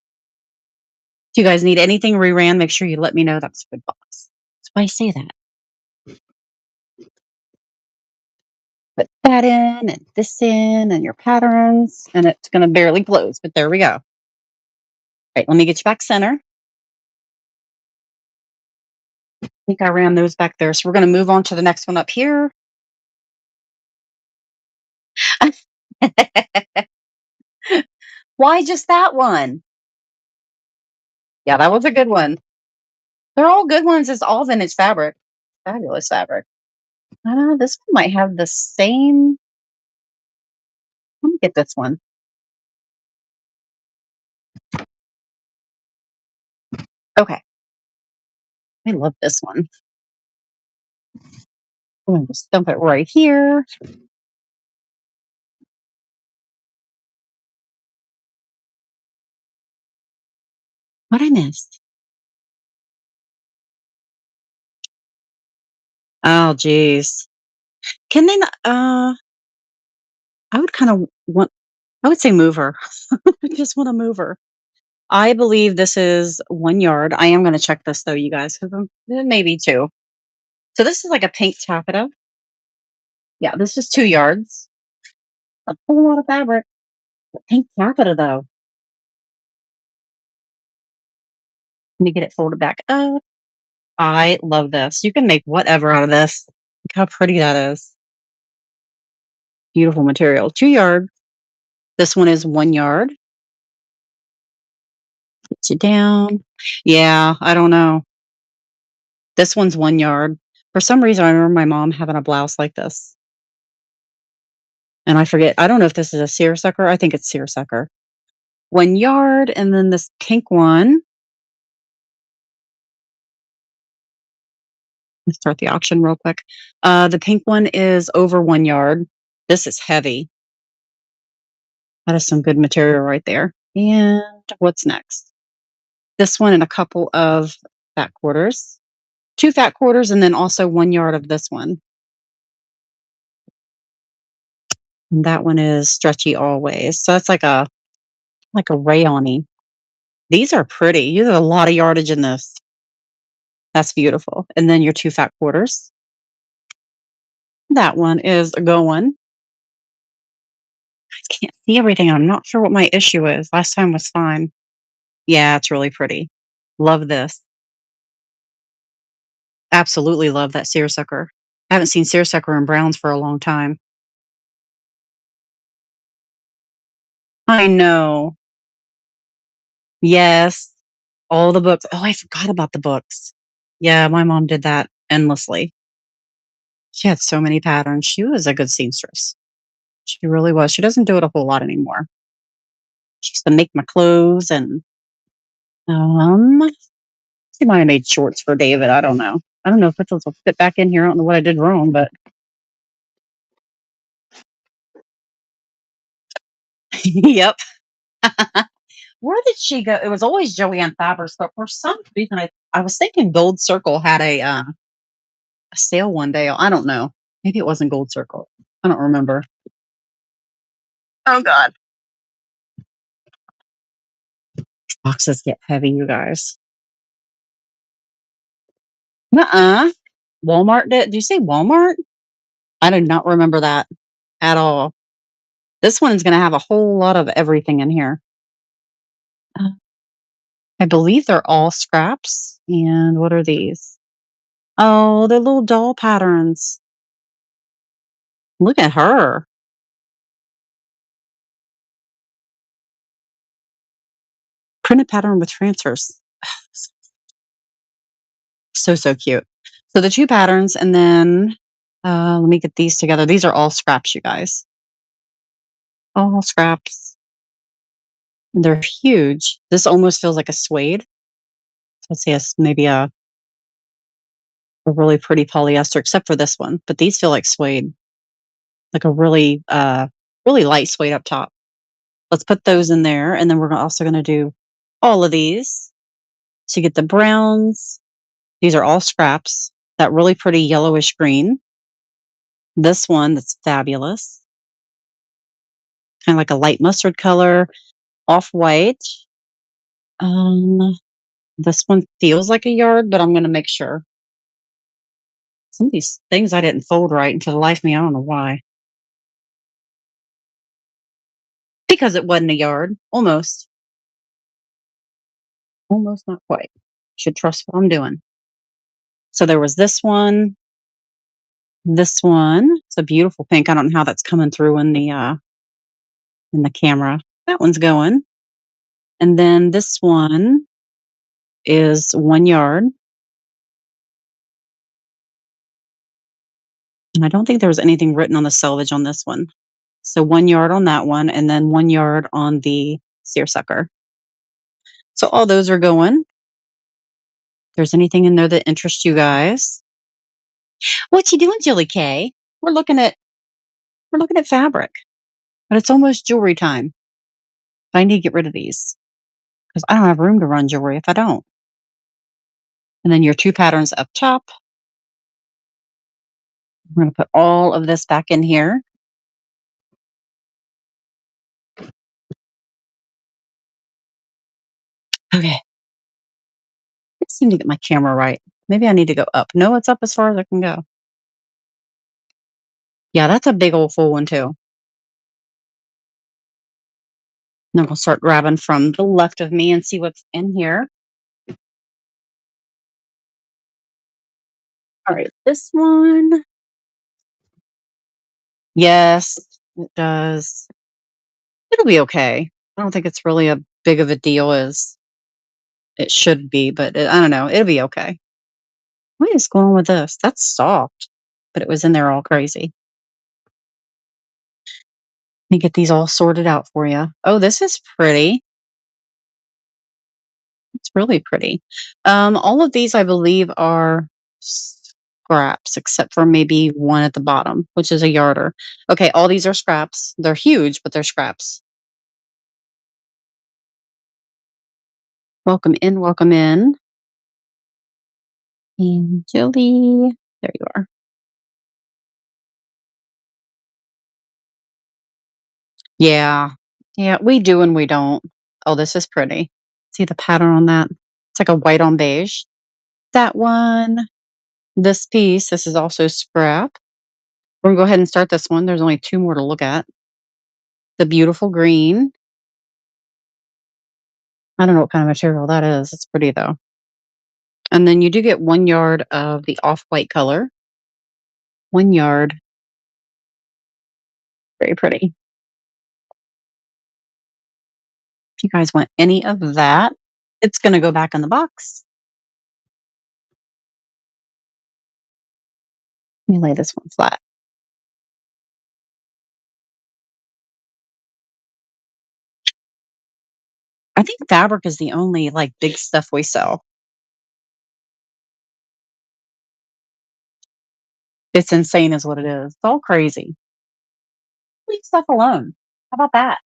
If you guys need anything reran, make sure you let me know. That's a good box. That's why I say that. Put that in and this in and your patterns, and it's going to barely close, but there we go. Right, let me get you back center. I think I ran those back there. So we're going to move on to the next one up here. Why just that one? Yeah, that was a good one. They're all good ones. It's all vintage fabric. Fabulous fabric. This one might have the same. Let me get this one. Okay. I love this one. I'm going to just dump it right here. What I missed? Oh, geez. Can they not? I would kind of want. I would say move her. I just want to move her. I believe this is 1 yard. I am going to check this though, you guys, because maybe two. So this is like a pink taffeta. Yeah, this is 2 yards. A whole lot of fabric. Pink taffeta though. Let me get it folded back up. I love this. You can make whatever out of this. Look how pretty that is. Beautiful material. 2 yard. This one is 1 yard. Get you down. Yeah, I don't know. This one's 1 yard. For some reason, I remember my mom having a blouse like this. And I forget. I don't know if this is a seersucker. I think it's seersucker. 1 yard. And then this pink one. Let's start the auction real quick. The pink one is over 1 yard. This is heavy. That is some good material right there. And what's next? This one and a couple of fat quarters. 2 fat quarters, and then also 1 yard of this one. And that one is stretchy always. So that's like a rayon-y. These are pretty. You have a lot of yardage in this. That's beautiful. And then your 2 fat quarters. That one is going. I can't see everything. I'm not sure what my issue is. Last time was fine. Yeah, it's really pretty. Love this. Absolutely love that seersucker. I haven't seen seersucker and browns for a long time. I know. Yes. All the books. Oh, I forgot about the books. Yeah, my mom did that endlessly. She had so many patterns. She was a good seamstress. She really was. She doesn't do it a whole lot anymore. She used to make my clothes and um she might have made shorts for David. I don't know. I don't know if this will fit back in here. I don't know what I did wrong, but yep. Where did she go? It was always Joanne Fabrics, but for some reason I was thinking Gold Circle had a sale one day. I don't know. Maybe it wasn't Gold Circle. I don't remember. Oh God. Boxes get heavy, you guys. Uh-uh. Walmart did you say Walmart? I do not remember that at all. This one's gonna have a whole lot of everything in here. Uh, I believe they're all scraps. And what are these? Oh, they're little doll patterns. Look at her. Printed pattern with transfers. So, so cute. So the two patterns, and then let me get these together. These are all scraps, you guys. All scraps. They're huge. This almost feels like a suede. Let's say maybe a really pretty polyester, except for this one. But these feel like suede, like a really light suede up top. Let's put those in there, and then we're also going to do all of these. So you get the browns. These are all scraps. That really pretty yellowish green. This one that's fabulous, kind of like a light mustard color, off white. Um, this one feels like a yard, but I'm going to make sure. Some of these things I didn't fold right, and for the life of me, I don't know why. Because it wasn't a yard, almost. Almost, not quite. Should trust what I'm doing. So there was this one, this one. It's a beautiful pink. I don't know how that's coming through in the camera. That one's going. And then this one is 1 yard. And I don't think there was anything written on the selvage on this one. So 1 yard on that one, and then 1 yard on the seersucker. So all those are going. If there's anything in there that interests you guys. What you doing, Jilly K? We're looking at we're looking at fabric, but it's almost jewelry time. I need to get rid of these because I don't have room to run jewelry if I don't. And then your two patterns up top. We're going to put all of this back in here. Okay. I just need to get my camera right. Maybe I need to go up. No, it's up as far as I can go. Yeah, that's a big old full one too. Then we'll start grabbing from the left of me and see what's in here. All right, this one. Yes, it does. It'll be okay. I don't think it's really a big of a deal as it should be, but I don't know. It'll be okay. What is going on with this? That's soft, but it was in there all crazy. Let me get these all sorted out for you. Oh, this is pretty. It's really pretty. All of these, I believe, are scraps, except for maybe one at the bottom, which is a yarder. Okay, all these are scraps. They're huge, but they're scraps. Welcome in, welcome in. And Jilly, there you are. Yeah, yeah, we do and we don't. Oh, this is pretty. See the pattern on that? It's like a white on beige. That one, this piece, this is also scrap. We're gonna go ahead and start this one. There's only two more to look at. The beautiful green. I don't know what kind of material that is. It's pretty though. And then you do get 1 yard of the off-white color. 1 yard. Very pretty. If you guys want any of that, it's gonna go back in the box. Let me lay this one flat. I think fabric is the only like big stuff we sell. It's insane is what it is. It's all crazy. Leave stuff alone. How about that?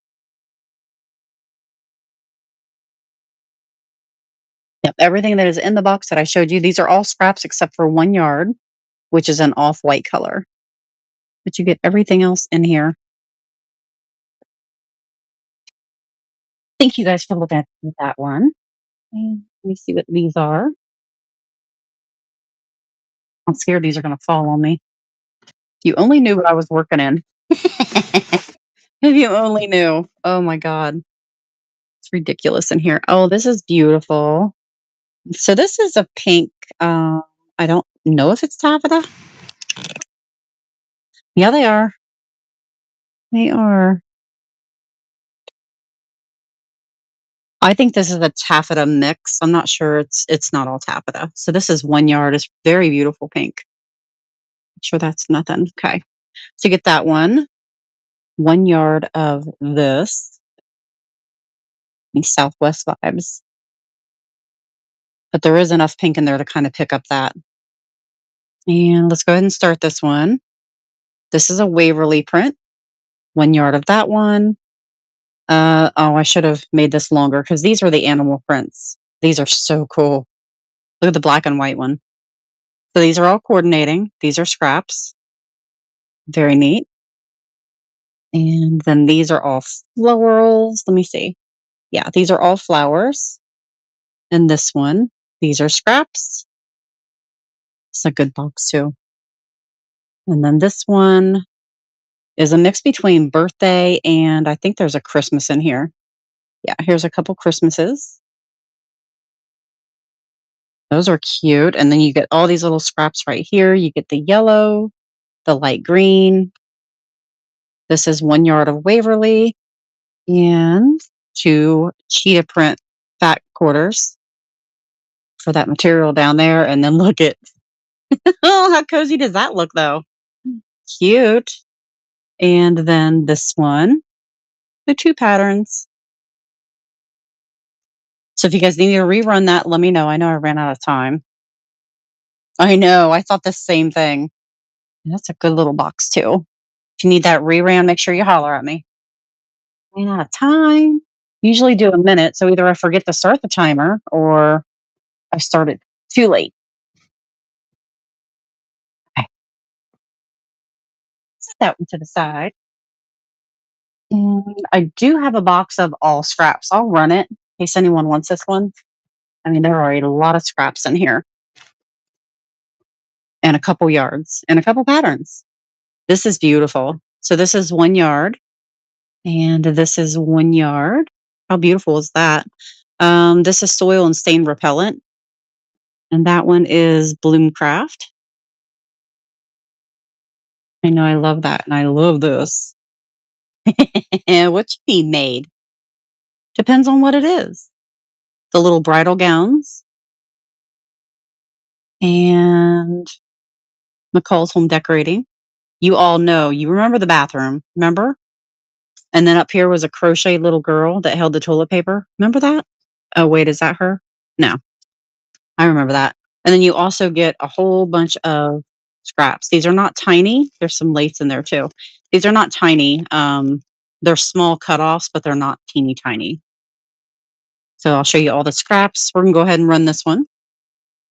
Yep, everything that is in the box that I showed you, these are all scraps except for 1 yard, which is an off-white color. But you get everything else in here. Thank you guys for looking at that one. And let me see what these are. I'm scared these are going to fall on me. If you only knew what I was working in. If you only knew. Oh my God. It's ridiculous in here. Oh, this is beautiful. So this is a pink. I don't know if it's taffeta. Yeah, they are. They are. I think this is a taffeta mix. I'm not sure. It's not all taffeta. So this is 1 yard. It's very beautiful pink. Sure that's nothing. Okay. So get that one. 1 yard of this. These Southwest vibes. But there is enough pink in there to kind of pick up that. And let's go ahead and start this one. This is a Waverly print. 1 yard of that one. Oh, I should have made this longer because these are the animal prints. These are so cool. Look at the black and white one. So these are all coordinating. These are scraps. Very neat. And then these are all florals. Let me see. Yeah, these are all flowers. And this one, these are scraps. It's a good box too. And then this one is a mix between birthday and I think there's a Christmas in here. Yeah, here's a couple Christmases. Those are cute. And then you get all these little scraps right here. You get the yellow, the light green. This is 1 yard of Waverly and two cheetah print back quarters for that material down there. And then look at, oh, how cozy does that look though? Cute. And then this one, the two patterns. So if you guys need me to rerun that, let me know. I know I ran out of time. I know. I thought the same thing. That's a good little box too. If you need that reran, make sure you holler at me. Ran out of time. Usually do a minute, so either I forget to start the timer or I started too late. Okay, set that one to the side. And I do have a box of all scraps. I'll run it in case anyone wants this one. I mean, there are a lot of scraps in here and a couple yards and a couple patterns. This is beautiful. So this is 1 yard and this is 1 yard. How beautiful is that? This is soil and stain repellent. And that one is Bloomcraft. I know I love that. And I love this. What should be made? Depends on what it is. The little bridal gowns and McCall's home decorating. You all know, you remember the bathroom, remember? And then up here was a crochet little girl that held the toilet paper. Remember that? Oh, wait, is that her? No, I remember that. And then you also get a whole bunch of scraps. These are not tiny. There's some lace in there too. These are not tiny. They're small cutoffs, but they're not teeny tiny. So I'll show you all the scraps. We're going to go ahead and run this one.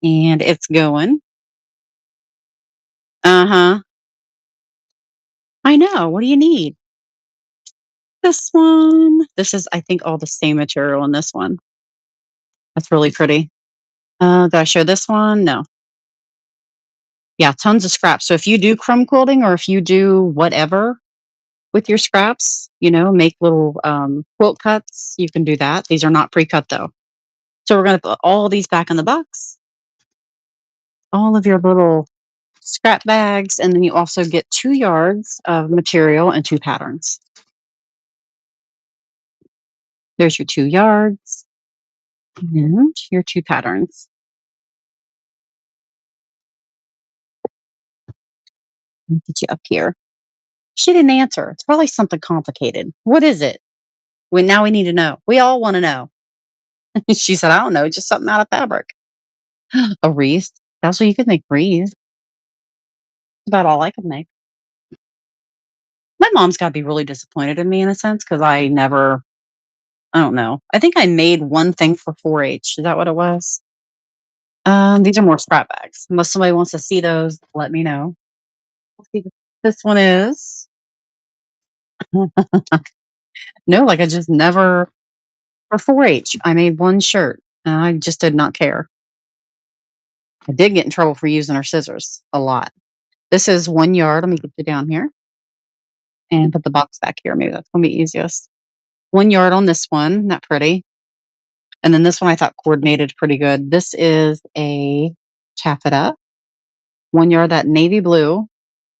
And it's going. Uh-huh. I know. What do you need? This one. This is, I think, all the same material in this one. That's really pretty. Did I show this one? No. Yeah, tons of scraps. So if you do crumb quilting or if you do whatever with your scraps, make little quilt cuts, you can do that. These are not pre-cut though. So we're going to put all these back in the box. All of your little scrap bags. And then you also get 2 yards of material and two patterns. There's your 2 yards and your two patterns. Let me get you up here. She didn't answer. It's probably something complicated. What is it? Now we need to know. We all want to know. She said, I don't know, just something out of fabric. A wreath. That's what you could make wreaths. About all I could make. My mom's got to be really disappointed in me in a sense because I don't know. I think I made one thing for 4-H. Is that what it was? These are more scrap bags. Unless somebody wants to see those, let me know. Let's see what this one is. No, like I just never, for 4-H, I made one shirt and I just did not care. I did get in trouble for using her scissors a lot. This is 1 yard. Let me get you down here and put the box back here. Maybe that's going to be easiest. 1 yard on this one. Isn't that pretty? And then this one I thought coordinated pretty good. This is a taffeta. 1 yard that navy blue.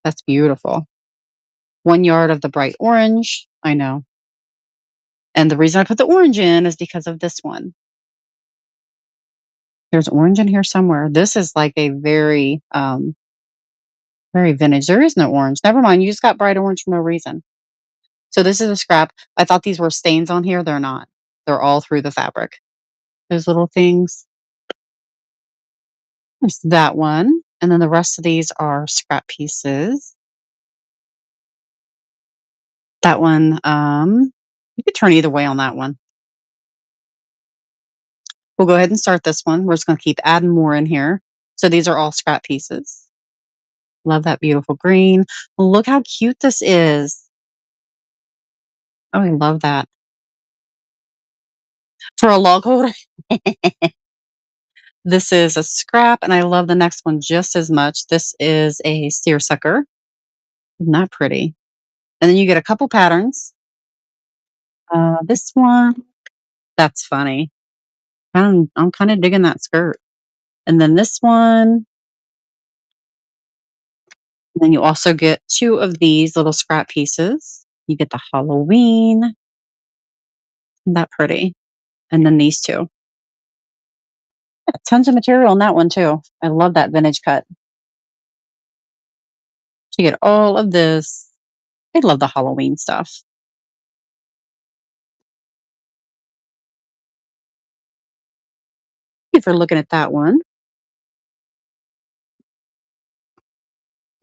That's beautiful. 1 yard of the bright orange. I know. And the reason I put the orange in is because of this one. There's orange in here somewhere. This is like a very, very vintage. There is no orange. Never mind. You just got bright orange for no reason. So this is a scrap. I thought these were stains on here. They're not. They're all through the fabric. Those little things. There's that one. And then the rest of these are scrap pieces. That one, you could turn either way on that one. We'll go ahead and start this one. We're just going to keep adding more in here. So these are all scrap pieces. Love that beautiful green. Look how cute this is. Oh, I love that. For a log holder, this is a scrap, and I love the next one just as much. This is a seersucker. Isn't that pretty? And then you get a couple patterns. This one, that's funny. I'm kind of digging that skirt. And then this one, and then you also get 2 of these little scrap pieces. You get the Halloween. Isn't that pretty? And then these 2. Yeah, tons of material on that one too. I love that vintage cut. So you get all of this. I love the Halloween stuff. If you're looking at that one.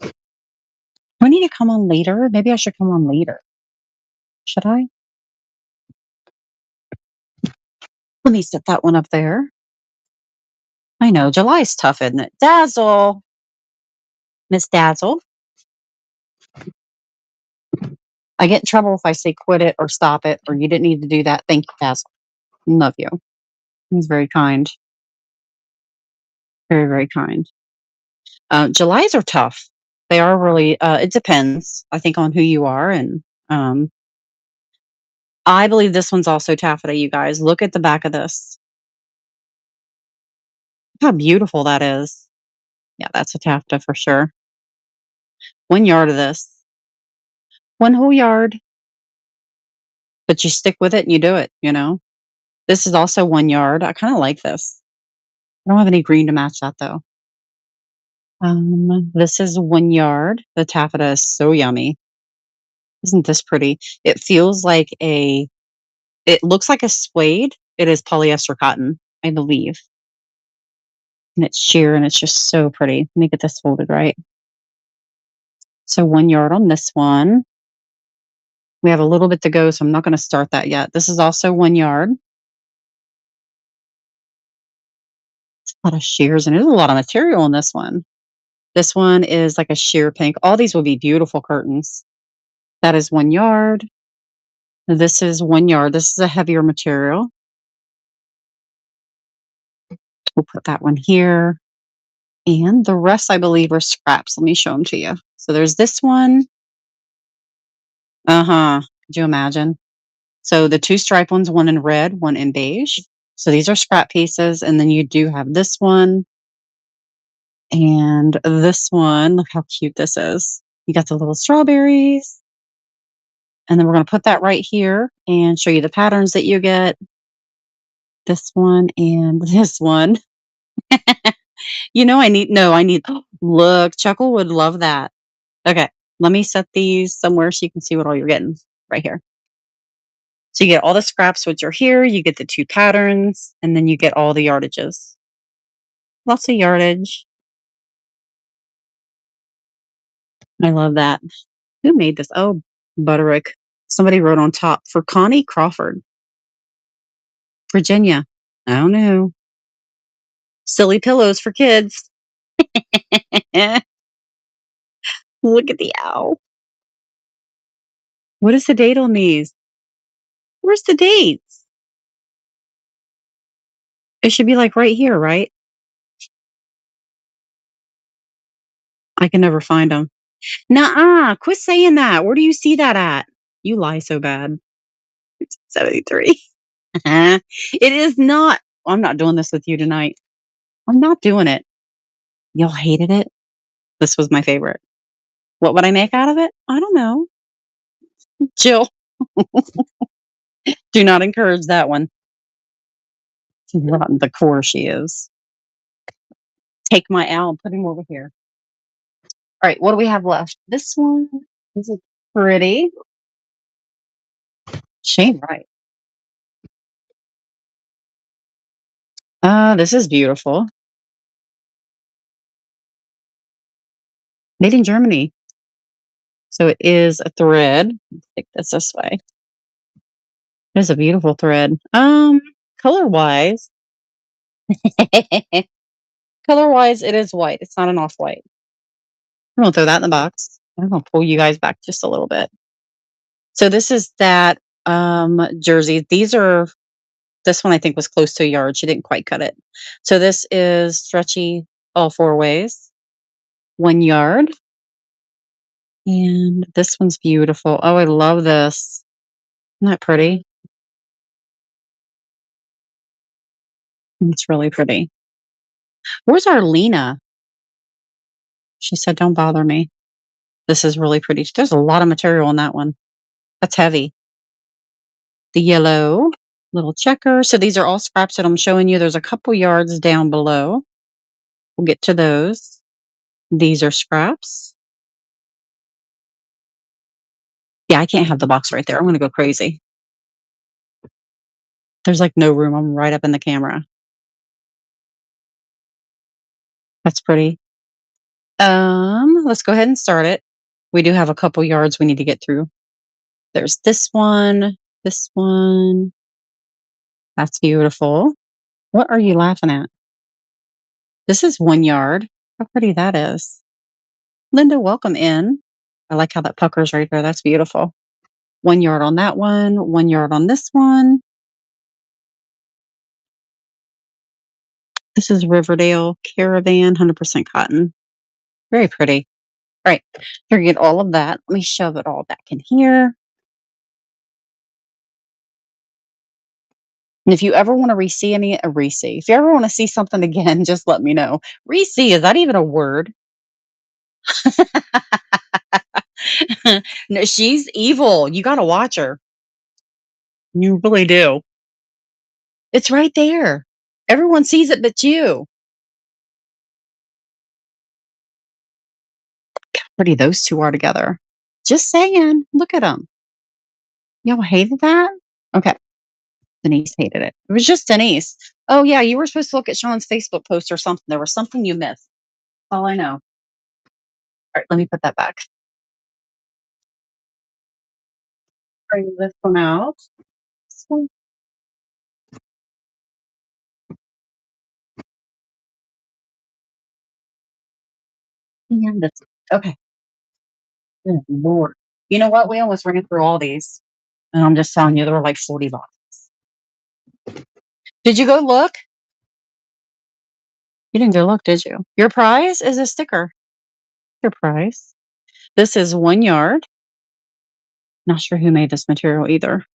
Do I need to come on later? Maybe I should come on later. Should I? Let me set that one up there. I know July's tough, isn't it? Dazzle, Miss Dazzle. I get in trouble if I say quit it or stop it or you didn't need to do that. Thank you, Dazzle. Love you. He's very kind. Very, very kind. Julys are tough. They are really, it depends, I think, on who you are. And I believe this one's also taffeta, you guys. Look at the back of this. Look how beautiful that is. Yeah, that's a taffeta for sure. 1 yard of this. One whole yard. But you stick with it and you do it, you know? This is also 1 yard. I kind of like this. I don't have any green to match that though. This is 1 yard. The taffeta is so yummy. Isn't this pretty? It feels like it looks like a suede. It is polyester cotton, I believe. And it's sheer and it's just so pretty. Let me get this folded right. So 1 yard on this one. We have a little bit to go, so I'm not going to start that yet. This is also 1 yard. A lot of shears, and there's a lot of material in this one. This one is like a sheer pink. All these will be beautiful curtains. That is 1 yard. This is 1 yard. This is a heavier material. We'll put that one here. And the rest, I believe, are scraps. Let me show them to you. So there's this one. Uh-huh. Could you imagine? So the 2 stripe ones, one in red, one in beige. So these are scrap pieces. And then you do have this one and this one. Look how cute this is. You got the little strawberries. And then we're going to put that right here and show you the patterns that you get. This one and this one. You know, I need, look, Chuckle would love that. Okay, let me set these somewhere so you can see what all you're getting right here. So you get all the scraps, which are here. You get the 2 patterns, and then you get all the yardages. Lots of yardage. I love that. Who made this? Oh, Butterick. Somebody wrote on top for Connie Crawford, Virginia. I don't know. Silly pillows for kids. Look at the owl. What is the date on these? Where's the dates? It should be like right here, right? I can never find them. Nuh-uh. Quit saying that. Where do you see that at? You lie so bad. It's 73. It is not. I'm not doing this with you tonight. I'm not doing it. Y'all hated it. This was my favorite. What would I make out of it? I don't know. Jill, do not encourage that one. She's rotten the core she is. Take my owl and put him over here. All right, what do we have left? This one. This is pretty. Shane Wright. This is beautiful. Made in Germany. So it is a thread. Let's take this way. It is a beautiful thread. Color wise, color wise, it is white. It's not an off white. I'm gonna throw that in the box. I'm gonna pull you guys back just a little bit. So this is that jersey. These are this one I think was close to a yard. She didn't quite cut it. So this is stretchy all 4 ways. 1 yard. And this one's beautiful. Oh, I love this. Isn't that pretty? It's really pretty. Where's Arlena? She said, "Don't bother me." This is really pretty. There's a lot of material on that one. That's heavy. The yellow little checker. So these are all scraps that I'm showing you. There's a couple yards down below. We'll get to those. These are scraps. Yeah, I can't have the box right there. I'm going to go crazy. There's like no room. I'm right up in the camera. That's pretty. Let's go ahead and start it. We do have a couple yards we need to get through. There's this one, this one. That's beautiful. What are you laughing at? This is 1 yard. How pretty that is. Linda, welcome in. I like how that puckers right there. That's beautiful. 1 yard on that one, 1 yard on this one. This is Riverdale Caravan, 100% cotton. Very pretty. All right, forget all of that. Let me shove it all back in here. And if you ever want to re-see if you ever want to see something again, just let me know. Re-see, is that even a word? No, she's evil. You got to watch her. You really do. It's right there. Everyone sees it but you. How pretty those two are together. Just saying. Look at them. Y'all hated that? Okay. Denise hated it. It was just Denise. Oh, yeah. You were supposed to look at Sean's Facebook post or something. There was something you missed. All I know. All right. Let me put that back. Bring this one out. So, and this. Okay. Good Lord. You know what? We almost ran through all these. And I'm just telling you, there were like 40 bucks. Did you go look? You didn't go look, did you? Your prize is a sticker. Your prize. This is 1 yard. Not sure who made this material either.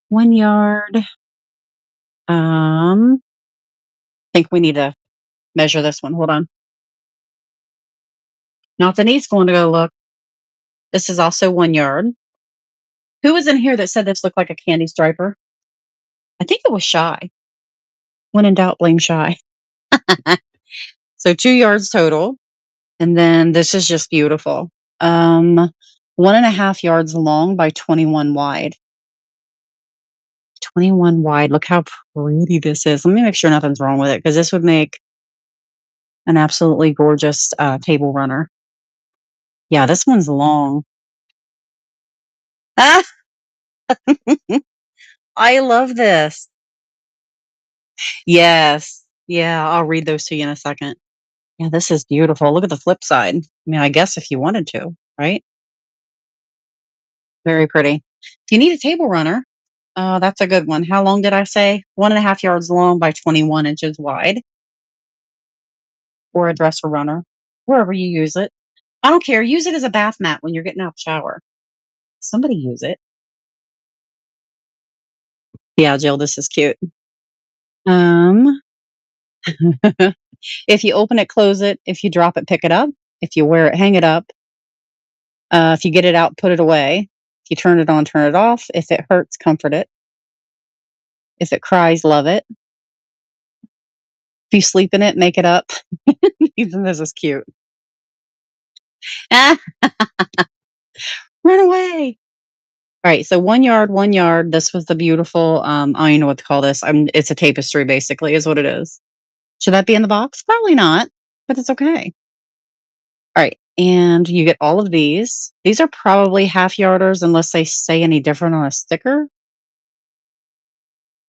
1 yard. Think we need to measure this one. Hold on. Not Denise going to go look. This is also 1 yard. Who was in here that said this looked like a candy striper? I think it was Shy. When in doubt, blame Shy. So 2 yards total. And then this is just beautiful. 1.5 yards long by 21 wide. 21 wide. Look how pretty this is. Let me make sure nothing's wrong with it because this would make an absolutely gorgeous table runner. Yeah, this one's long. Ah, I love this. Yes. Yeah, I'll read those to you in a second. Yeah, this is beautiful. Look at the flip side. I mean, I guess if you wanted to, right? Very pretty. If you need a table runner, that's a good one. How long did I say? 1.5 yards long by 21 inches wide, or a dresser runner, wherever you use it. I don't care. Use it as a bath mat when you're getting out of the shower. Somebody use it. Yeah, Jill, this is cute. Um, if you open it, close it. If you drop it, pick it up. If you wear it, hang it up. If you get it out, put it away. If you turn it on, turn it off. If it hurts, comfort it. If it cries, love it. If you sleep in it, make it up. Even this is cute. Ah, run away. All right, so 1 yard, 1 yard. This was the beautiful. I don't even know what to call this. It's a tapestry, basically, is what it is. Should that be in the box? Probably not, but it's okay. All right, and you get all of these. These are probably half yarders, unless they say any different on a sticker.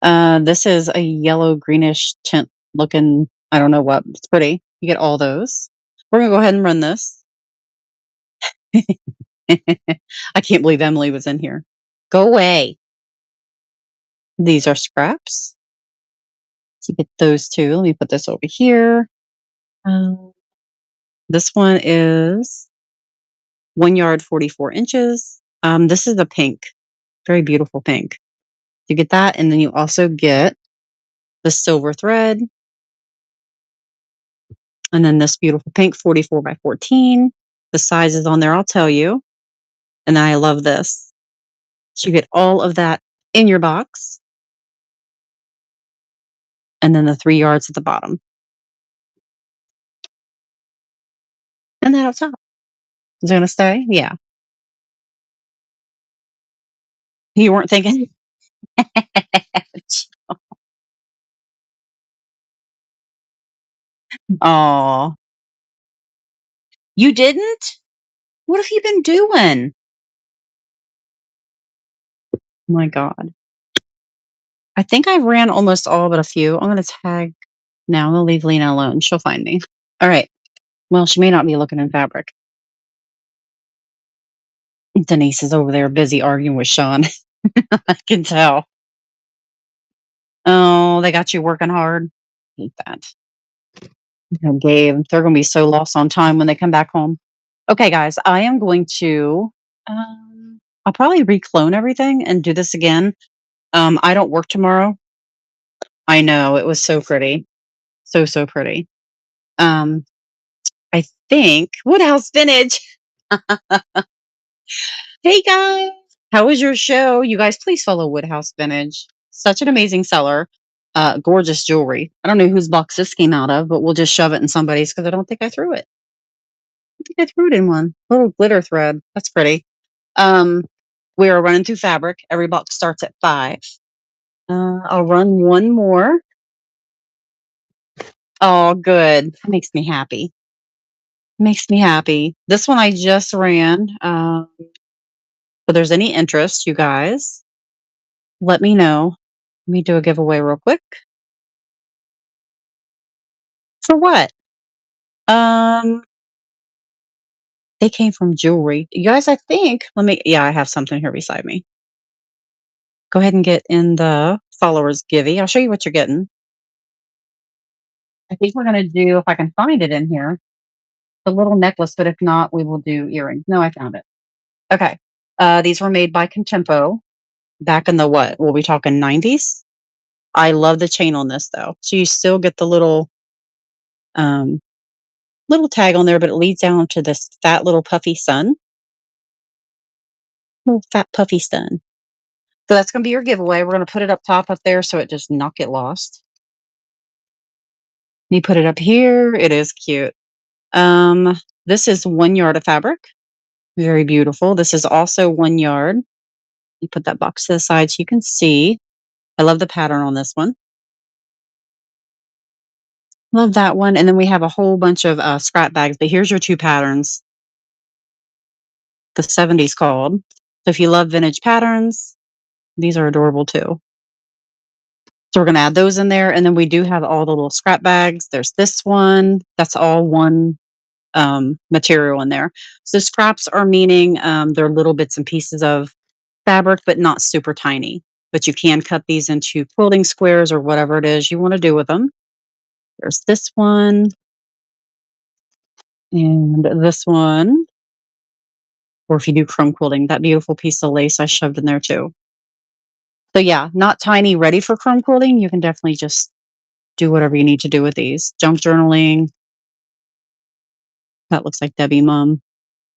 This is a yellow greenish tint looking. I don't know what. It's pretty. You get all those. We're gonna go ahead and run this. I can't believe Emily was in here. Go away. These are scraps. So you get those two. Let me put this over here. Um, this one is 1 yard, 44 inches. This is a pink, very beautiful pink. You get that, and then you also get the silver thread. And then this beautiful pink 44 by 14. The size is on there, I'll tell you. And I love this. So you get all of that in your box. And then the 3 yards at the bottom. And then up top. Is it going to stay? Yeah. You weren't thinking? Oh, you didn't? What have you been doing? My God. I think I've ran almost all but a few. I'm going to tag now. I'm going to leave Lena alone. She'll find me. All right. Well, she may not be looking in fabric. Denise is over there busy arguing with Sean. I can tell. Oh, they got you working hard. Hate that. Gabe, they're going to be so lost on time when they come back home. Okay, guys, I am going to. I'll probably reclone everything and do this again. I don't work tomorrow. I know it was so pretty, so pretty. Um, I think Woodhouse Vintage. Hey guys, how was your show? You guys, please follow Woodhouse Vintage. Such an amazing seller. Gorgeous jewelry. I don't know whose box this came out of, but we'll just shove it in somebody's because I don't think I threw it. I think I threw it in one. Little glitter thread. That's pretty. Um, we are running through fabric. Every box starts at 5. I'll run one more. Oh, good. That makes me happy. Makes me happy. This one I just ran. If there's any interest, you guys, let me know. Let me do a giveaway real quick. For what? Um, they came from jewelry. You guys, I think, yeah, I have something here beside me. Go ahead and get in the followers givey. I'll show you what you're getting. I think we're going to do, if I can find it in here, the little necklace, but if not, we will do earrings. No, I found it. Okay. These were made by Contempo back in the what? We'll be talking 90s. I love the chain on this though. So you still get the um, little tag on there, but it leads down to this fat little puffy sun. Little fat puffy sun. So that's going to be your giveaway. We're going to put it up top up there so it does not get lost. You put it up here. It is cute. This is 1 yard of fabric. Very beautiful. This is also 1 yard. You put that box to the side so you can see. I love the pattern on this one. Love that one. And then we have a whole bunch of scrap bags, but here's your 2 patterns. The 70s called. So if you love vintage patterns, these are adorable too. So we're going to add those in there. And then we do have all the little scrap bags. There's this one. That's all one material in there. So scraps are meaning they're little bits and pieces of fabric, but not super tiny. But you can cut these into quilting squares or whatever it is you want to do with them. There's this one. And this one. Or if you do chrome quilting, that beautiful piece of lace I shoved in there too. So yeah, not tiny, ready for chrome quilting. You can definitely just do whatever you need to do with these. Junk journaling. That looks like Debbie Mom.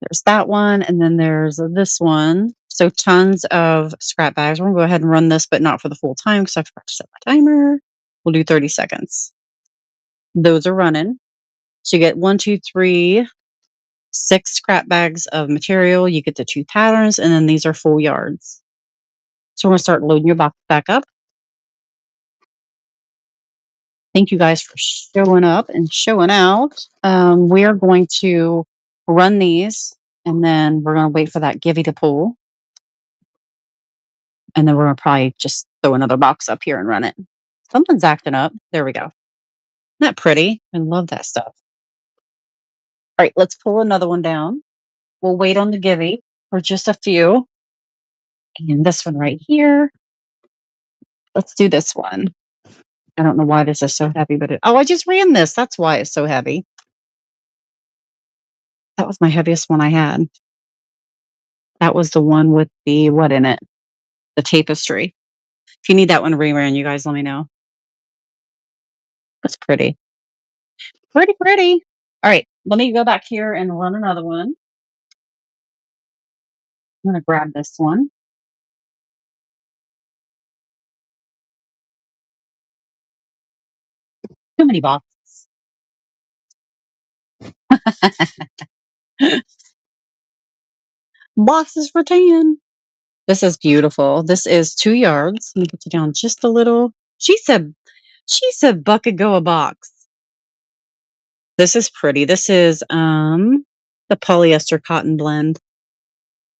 There's that one. And then there's this one. So tons of scrap bags. We're going to go ahead and run this, but not for the full time because I forgot to set my timer. We'll do 30 seconds. Those are running. So you get 1, 2, 3, 6 scrap bags of material. You get the 2 patterns, and then these are full yards. So we're going to start loading your box back up. Thank you guys for showing up and showing out. We are going to run these, and then we're going to wait for that givey to pull. And then we're going to probably just throw another box up here and run it. Something's acting up. There we go. Isn't that pretty? I love that stuff. All right, let's pull another one down. We'll wait on the givey for just a few. And this one right here. Let's do this one. I don't know why this is so heavy, but I just ran this. That's why it's so heavy. That was my heaviest one I had. That was the one with the what in it? The tapestry. If you need that one reran, you guys let me know. That's pretty. Pretty, pretty. All right, let me go back here and run another one. I'm gonna grab this one. Too many boxes. Boxes for 10. This is beautiful. This is 2 yards. Let me get you down just a little. She said bucket go a box. This is pretty. This is the polyester cotton blend.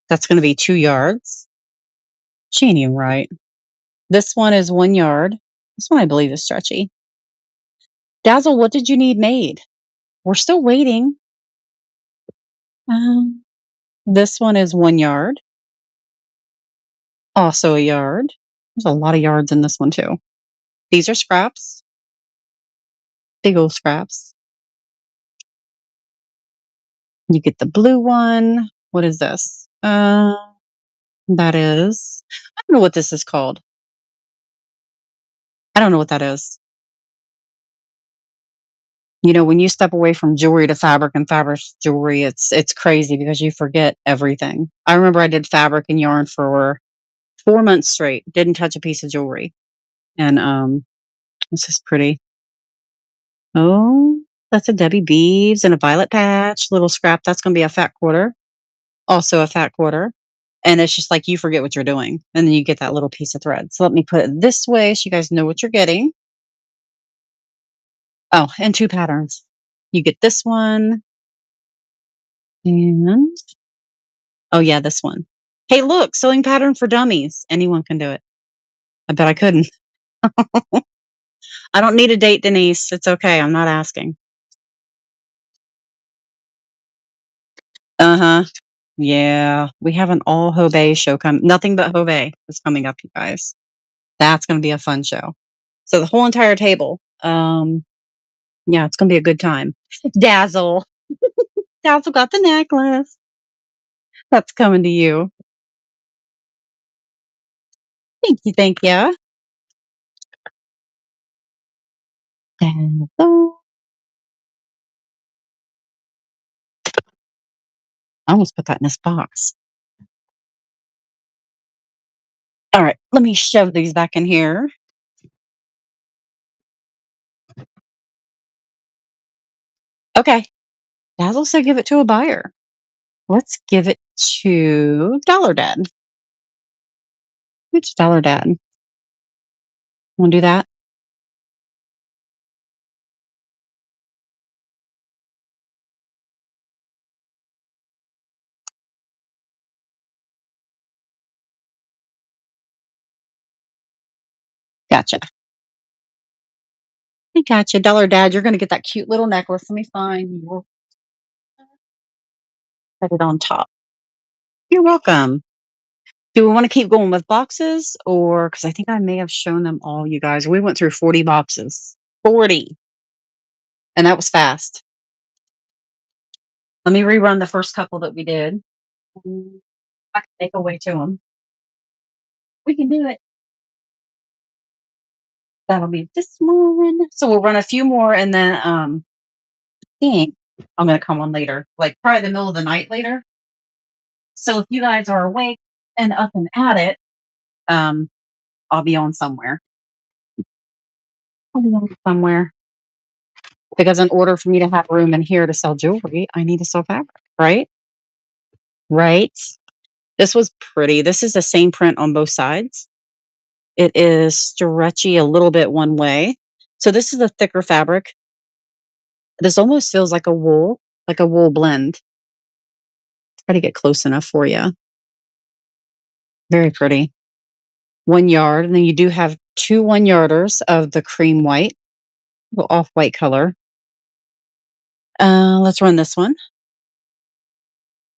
That's gonna be 2 yards. She ain't even right. This one is 1 yard. This one I believe is stretchy. Dazzle, what did you need made? We're still waiting. Um, this one is 1 yard, also a yard. There's a lot of yards in this one too. These are scraps, big old scraps. You get the blue one. What is this? That is, I don't know what this is called. I don't know what that is. You know, when you step away from jewelry to fabric and fabric to jewelry, it's crazy because you forget everything. I remember I did fabric and yarn for 4 months straight, didn't touch a piece of jewelry. And this is pretty. Oh, that's a Debbie Beeves and a violet patch, little scrap. That's gonna be a fat quarter, also a fat quarter. And it's just like you forget what you're doing, and then you get that little piece of thread. So let me put it this way so you guys know what you're getting. Oh, and 2 patterns. You get this one and oh yeah, this one. Hey, look, sewing pattern for dummies. Anyone can do it. I bet I couldn't. I don't need a date, Denise. It's okay. I'm not asking. Uh-huh. Yeah. We have an all Hobey show coming. Nothing but Hobey is coming up, you guys. That's gonna be a fun show. So the whole entire table. Yeah, it's gonna be a good time. Dazzle. Dazzle got the necklace. That's coming to you. Thank you, thank you. Dazzle. I almost put that in this box. All right, let me shove these back in here. Okay. Dazzle said give it to a buyer. Let's give it to Dollar Dad. Which Dollar Dad? Want to do that? Gotcha. I gotcha. Dollar Dad, you're going to get that cute little necklace. Let me find your set it on top. You're welcome. Do we want to keep going with boxes or because I think I may have shown them all, you guys. We went through 40 boxes. 40. And that was fast. Let me rerun the first couple that we did. I can make a way to them. We can do it. That'll be this one. So we'll run a few more and then think I'm gonna come on later, like probably the middle of the night later. So if you guys are awake and up and at it, um, I'll be on somewhere. I'll be on somewhere. Because in order for me to have room in here to sell jewelry, I need to sell fabric, right? Right. This was pretty. This is the same print on both sides. It is stretchy a little bit one way. So this is a thicker fabric. This almost feels like a wool blend. Try to get close enough for you. Very pretty. 1 yard, and then you do have 2 1-yarders of the cream white, the off-white color. Let's run this one.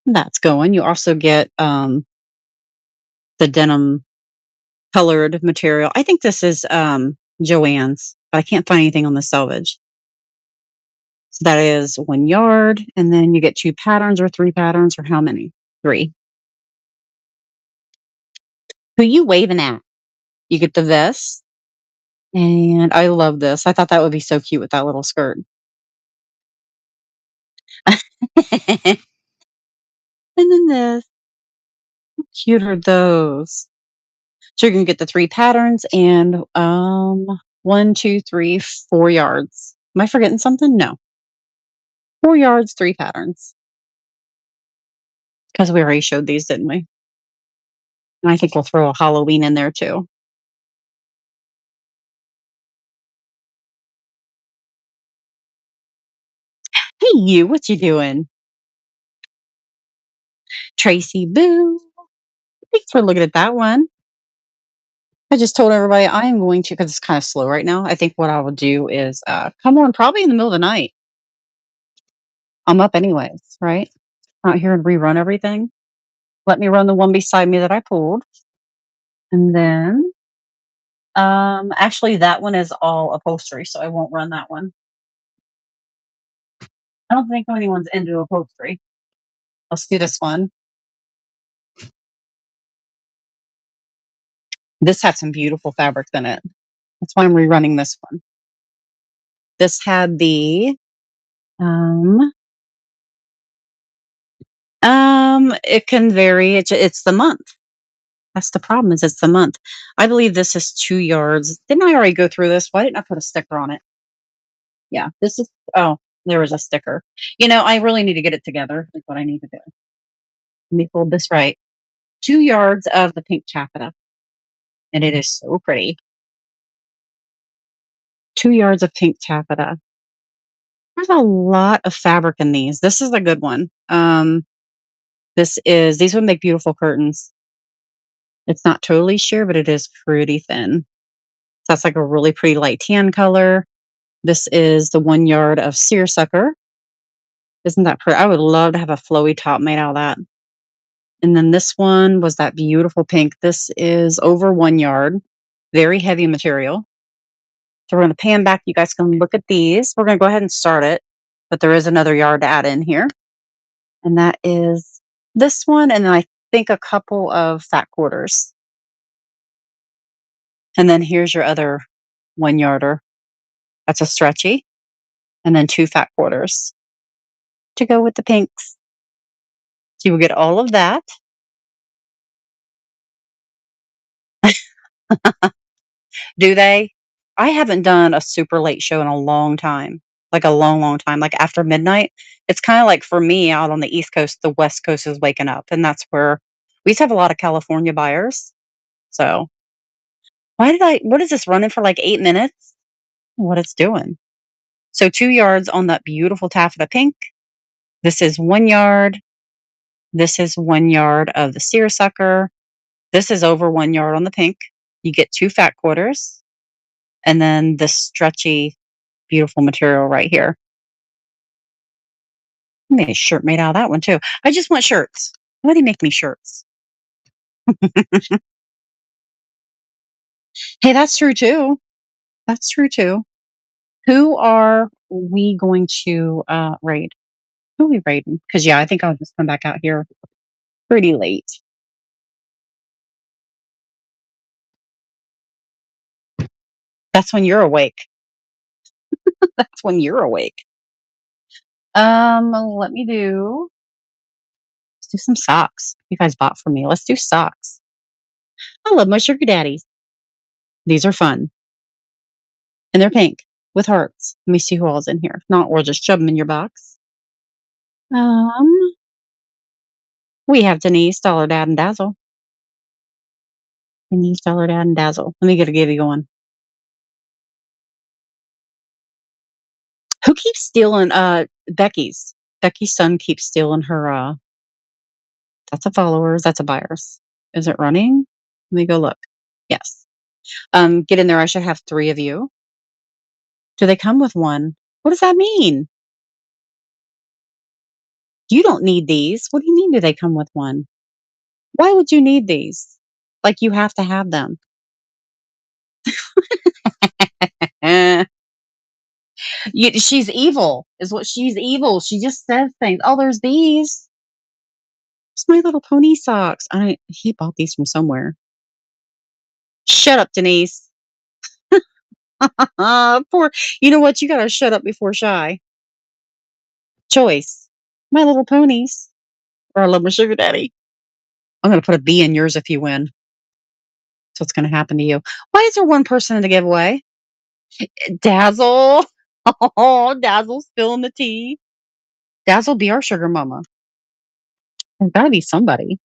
That's going. You also get the denim colored material. I think this is Joann's, but I can't find anything on the selvage. So that is 1 yard, and then you get 2 patterns or 3 patterns or how many? 3. Who you waving at? You get the vest, and I love this. I thought that would be so cute with that little skirt. And then this. How cute are those? So you're gonna get the 3 patterns and, 1, 2, 3, 4 yards. Am I forgetting something? No. 4 yards, 3 patterns. Because we already showed these, didn't we? And I think we'll throw a Halloween in there too. Hey, you, what you doing? Tracy Boo. Thanks for looking at that one. I just told everybody I am going to, because it's kind of slow right now. I think what I will do is come on probably in the middle of the night. I'm up anyways, right? Out here and rerun everything. Let me run the one beside me that I pulled. And then actually that one is all upholstery, so I won't run that one. I don't think anyone's into upholstery. Let's do this one. This had some beautiful fabrics in it. That's why I'm rerunning this one. This had the um it can vary. It's the month. That's the problem is it's the month. I believe this is 2 yards. Didn't I already go through this? Why didn't I put a sticker on it? Yeah, this is oh, there was a sticker. I really need to get it together. Is what I need to do. Let me fold this right. 2 yards of the pink taffeta, and it is so pretty. 2 yards of pink taffeta. There's a lot of fabric in these. This is a good one. These would make beautiful curtains. It's not totally sheer, but it is pretty thin. So that's like a really pretty light tan color. This is the 1 yard of seersucker. Isn't that pretty? I would love to have a flowy top made out of that. And then this one was that beautiful pink. This is over 1 yard, very heavy material. So we're going to pan back. You guys can look at these. We're going to go ahead and start it, but there is another yard to add in here. And that is this one. And then I think a couple of fat quarters. And then here's your other 1 yarder. That's a stretchy. And then 2 fat quarters to go with the pinks. So you will get all of that. Do they? I haven't done a super late show in a long time, like a long, long time, like after midnight. It's kinda like for me out on the East Coast, the West Coast is waking up, and that's where we used to have a lot of California buyers. So, what is this running for like 8 minutes? What it's doing. So 2 yards on that beautiful taffeta pink. This is 1 yard. This is 1 yard of the seersucker. This is over 1 yard on the pink. You get 2 fat quarters, and then the stretchy, beautiful material right here. I made a shirt made out of that one too. I just want shirts. Why do you make me shirts? Hey, that's true too. That's true too. Who are we going to raid? Who are we raiding? Because yeah, I think I'll just come back out here pretty late. That's when you're awake. That's when you're awake. Let me do. Let's do some socks. You guys bought for me. Let's do socks. I love my sugar daddies. These are fun, and they're pink with hearts. Let me see who all's in here. If not, we'll just shove them in your box. Um, we have Denise, Dollar Dad, and Dazzle. Denise, Dollar Dad, and Dazzle. Let me get a givey going. Who keeps stealing? Becky's. Becky's son keeps stealing her. That's a followers. That's a buyers. Is it running? Let me go look. Yes. Get in there. I should have 3 of you. Do they come with one? What does that mean? You don't need these. What do you mean? Do they come with one? Why would you need these? Like you have to have them. Eh. She's evil. Is what she's evil. She just says things. Oh, there's these. It's My Little Pony socks. He bought these from somewhere. Shut up, Denise. Poor. You know what? You gotta shut up before shy. Choice. My Little Ponies. Or I love my sugar daddy. I'm gonna put a B in yours if you win. That's what's gonna happen to you. Why is there one person in the giveaway? Dazzle. Oh, Dazzle's spilling the tea. Dazzle be our sugar mama. There's gotta be somebody.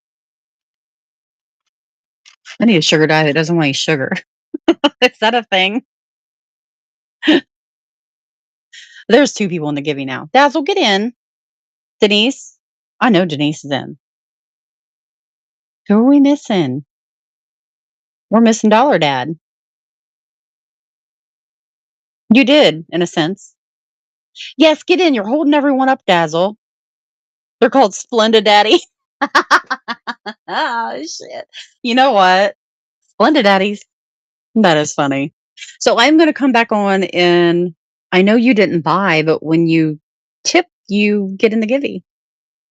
I need a sugar daddy that doesn't want any sugar. Is that a thing? There's 2 people in the giving now. Dazzle, get in. Denise. I know Denise is in. Who are we missing? We're missing Dollar Dad. You did, in a sense. Yes, get in. You're holding everyone up, Dazzle. They're called Splendid Daddy. Oh, shit. You know what? Splendid Daddies. That is funny. So I'm gonna come back on and I know you didn't buy, but when you tip, you get in the givey.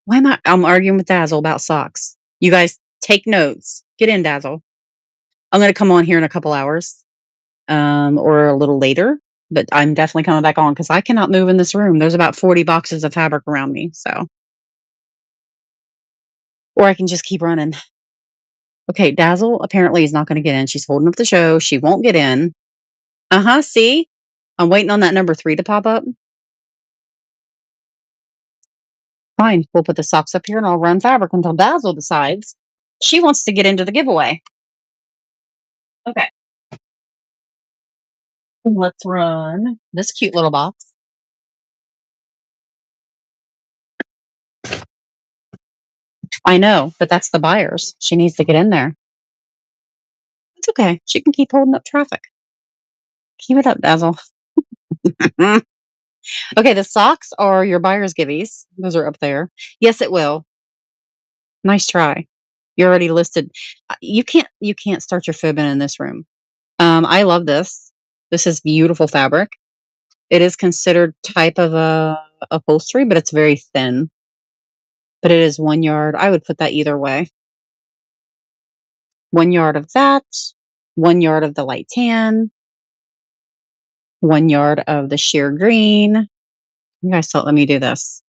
Why am I'm arguing with Dazzle about socks. You guys take notes. Get in, Dazzle. I'm gonna come on here in a couple hours, or a little later, but I'm definitely coming back on because I cannot move in this room. There's about 40 boxes of fabric around me, so or I can just keep running. Okay, Dazzle apparently is not gonna get in. She's holding up the show. She won't get in. Uh-huh, see? I'm waiting on that number 3 to pop up. Fine, we'll put the socks up here and I'll run fabric until Dazzle decides she wants to get into the giveaway. Okay. Let's run this cute little box. I know, but that's the buyers. She needs to get in there. It's okay. She can keep holding up traffic. Keep it up, Dazzle. Okay, the socks are your buyer's givvies. Those are up there. Yes, it will. Nice try. You're already listed. You can't start your fibbing in this room. I love this. This is beautiful fabric. It is considered type of a upholstery, but it's very thin. But it is 1 yard. I would put that either way. 1 yard of that, 1 yard of the light tan, 1 yard of the sheer green. You guys don't let me do this.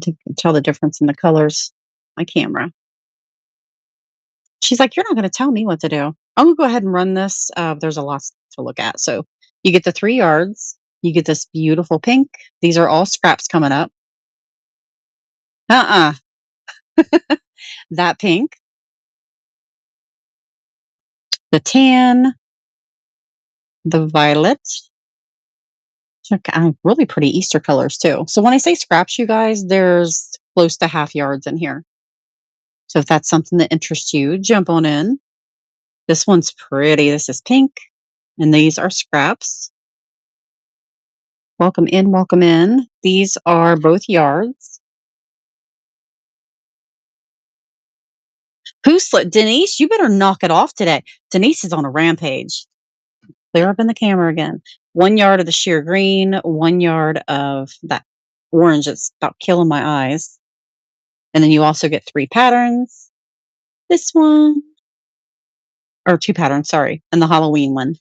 To tell the difference in the colors. My camera. She's like, "You're not gonna tell me what to do." I'm gonna go ahead and run this. There's a lot to look at. So you get the 3 yards. You get this beautiful pink. These are all scraps coming up. Uh-uh. That pink, the tan, the violet. Really pretty Easter colors too. So when I say scraps, you guys, there's close to half yards in here. So if that's something that interests you, jump on in. This one's pretty. This is pink, and these are scraps. Welcome in, welcome in. These are both yards. Who slipped? Denise, you better knock it off today. Denise is on a rampage. Clear up in the camera again. 1 yard of the sheer green, 1 yard of that orange that's about killing my eyes. And then you also get 3 patterns. This one, or 2 patterns, sorry, and the Halloween one.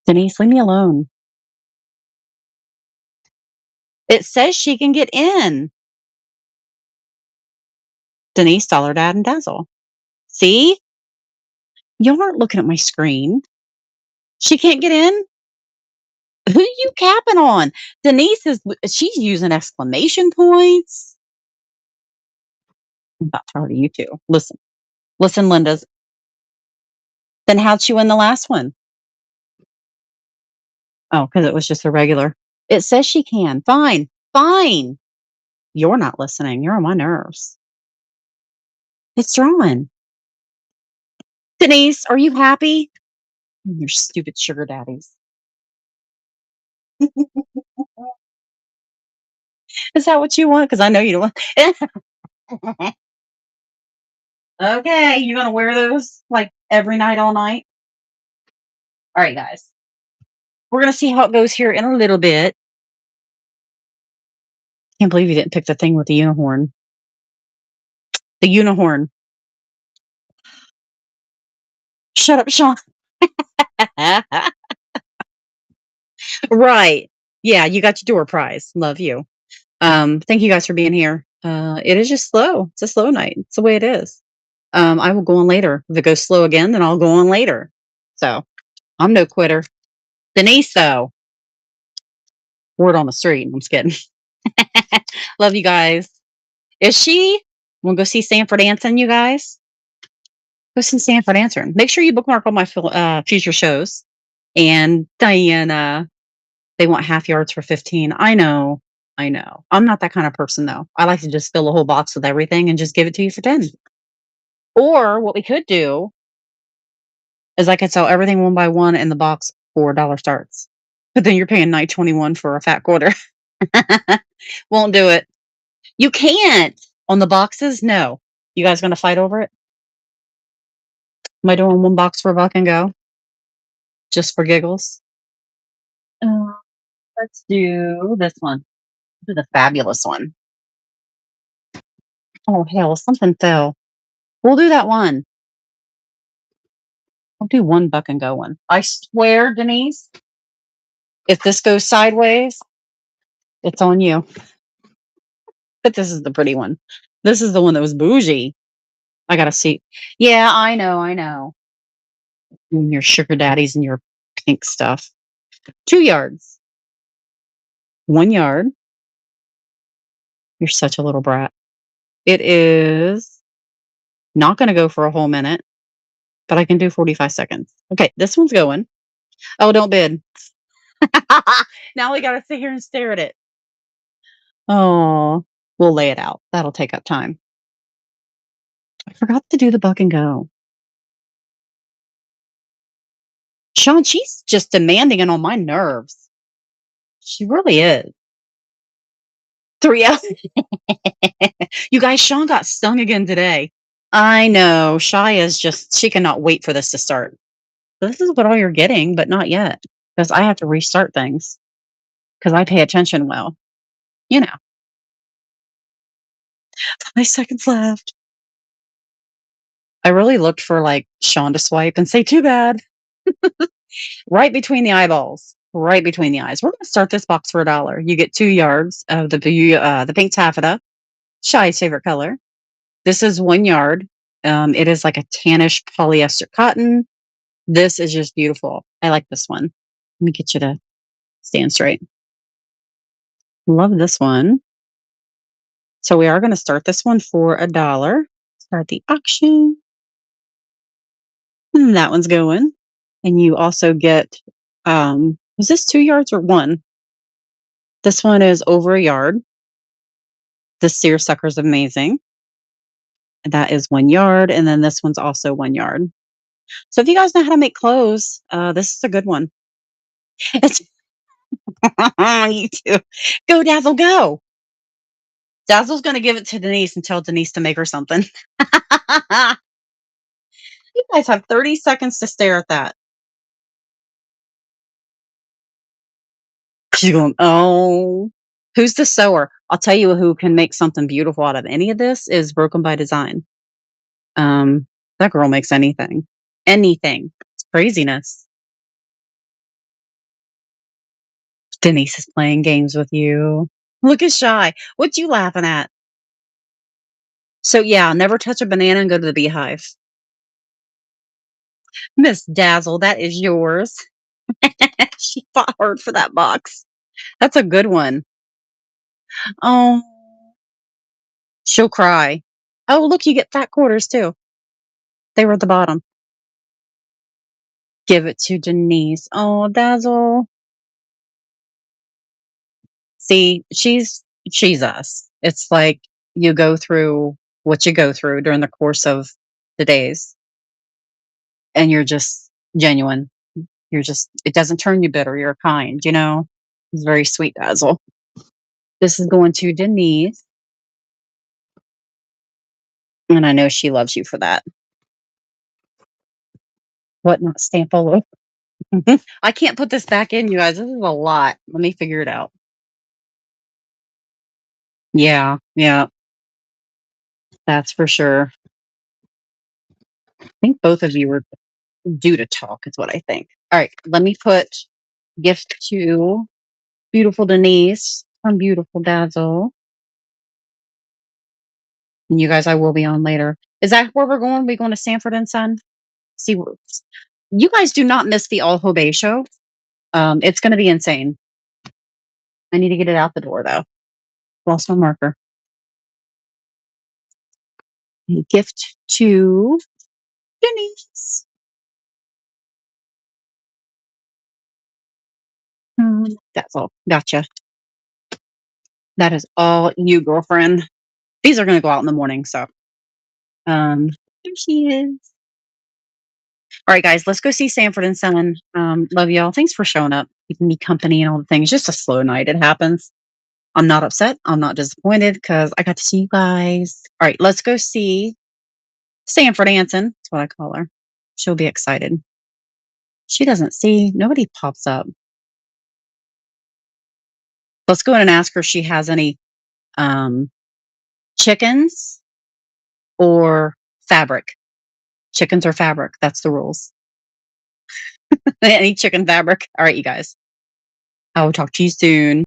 Denise, leave me alone. It says she can get in. Denise, Dollar Dad, and Dazzle. See? You aren't looking at my screen. She can't get in? Who you capping on? Denise she's using exclamation points. I'm about tired of you two. Listen. Listen, Linda's. Then how'd she win the last one? Oh, because it was just a regular. It says she can. Fine. Fine. You're not listening. You're on my nerves. It's drawing. Denise, are you happy? Your stupid sugar daddies. Is that what you want? Because I know you don't want. Okay, you're gonna wear those like every night, all night. All right, guys. We're gonna see how it goes here in a little bit. Can't believe you didn't pick the thing with the unicorn. The unicorn. Shut up, Sean. Right. Yeah, you got your door prize. Love you. Thank you guys for being here. It is just slow. It's a slow night. It's the way it is. I will go on later. If it goes slow again, then I'll go on later. So I'm no quitter. Denise, though, word on the street. I'm just kidding. Love you guys. Is she? We'll go see Sanford Anson, you guys. Go see Sanford Anson. Make sure you bookmark all my future shows. And Diana, they want half yards for 15. I know. I know. I'm not that kind of person, though. I like to just fill a whole box with everything and just give it to you for 10. Or what we could do is I could sell everything one by one in the box for $1 starts. But then you're paying 9.21 for a fat quarter. Won't do it. You can't on the boxes. No. You guys gonna fight over it? Am I doing one box for a buck and go? Just for giggles? Uh, let's do this one. This is a fabulous one. Oh hell, something fell. We'll do that one. I'll do one buck and go one. I swear, Denise, if this goes sideways, it's on you. But this is the pretty one. This is the one that was bougie. I gotta see. Yeah, I know, I know. And your sugar daddies and your pink stuff. 2 yards. 1 yard. You're such a little brat. It is not gonna go for a whole minute, but I can do 45 seconds. Okay, this one's going. Oh, don't bid. Now we gotta sit here and stare at it. Oh, we'll lay it out. That'll take up time. I forgot to do the buck and go. Sean, she's just demanding and on my nerves. She really is. 3 hours. You guys, Sean got stung again today. I know. Shy is just, she cannot wait for this to start. This is what all you're getting, but not yet. Because I have to restart things. Because I pay attention well. You know, 5 seconds left. I really looked for like Sean to swipe and say, too bad. Right between the eyeballs. Right between the eyes. We're going to start this box for $1. You get 2 yards of the pink taffeta. Shy's favorite color. This is 1 yard. It is like a tannish polyester cotton. This is just beautiful. I like this one. Let me get you to stand straight. Love this one. So we are going to start this one for $1. Start the auction. And that one's going. And you also get, was this 2 yards or one? This one is over a yard. This seersucker is amazing. That is 1 yard. And then this one's also 1 yard. So if you guys know how to make clothes, this is a good one. It's you too. Go, Dazzle, go. Dazzle's going to give it to Denise and tell Denise to make her something. You guys have 30 seconds to stare at that. She's going, oh. Who's the sewer? I'll tell you who can make something beautiful out of any of this is Broken by Design. That girl makes anything. Anything. It's craziness. Denise is playing games with you. Look at Shy. What you laughing at? So yeah, never touch a banana and go to the beehive. Miss Dazzle, that is yours. She fought hard for that box. That's a good one. Oh, she'll cry. Oh, look, you get fat quarters too. They were at the bottom. Give it to Denise. Oh, Dazzle. See, she's us. It's like you go through what you go through during the course of the days, and you're just genuine. You're just, it doesn't turn you bitter. You're kind, you know? It's very sweet, Dazzle. This is going to Denise. And I know she loves you for that. What not stamp all over? I can't put this back in, you guys. This is a lot. Let me figure it out. Yeah, yeah, that's for sure. I think both of you were due to talk, is what I think. All right, let me put gift to beautiful Denise. I'm beautiful dazzle. And you guys, I will be on later. Is that where we're going? We going to Sanford and Son? See, you guys do not miss the All Bay show. It's going to be insane. I need to get it out the door though. Lost my marker. A gift to Denise. That's all. Gotcha. That is all you, girlfriend. These are going to go out in the morning. So, there she is. All right, guys, let's go see Sanford and Son. Love y'all. Thanks for showing up, keeping me company and all the things. Just a slow night. It happens. I'm not upset. I'm not disappointed because I got to see you guys. All right, let's go see Sanford Anson. That's what I call her. She'll be excited. She doesn't see. Nobody pops up. Let's go in and ask her if she has any um, chickens or fabric. Chickens or fabric. That's the rules. Any chicken fabric. All right, you guys. I will talk to you soon.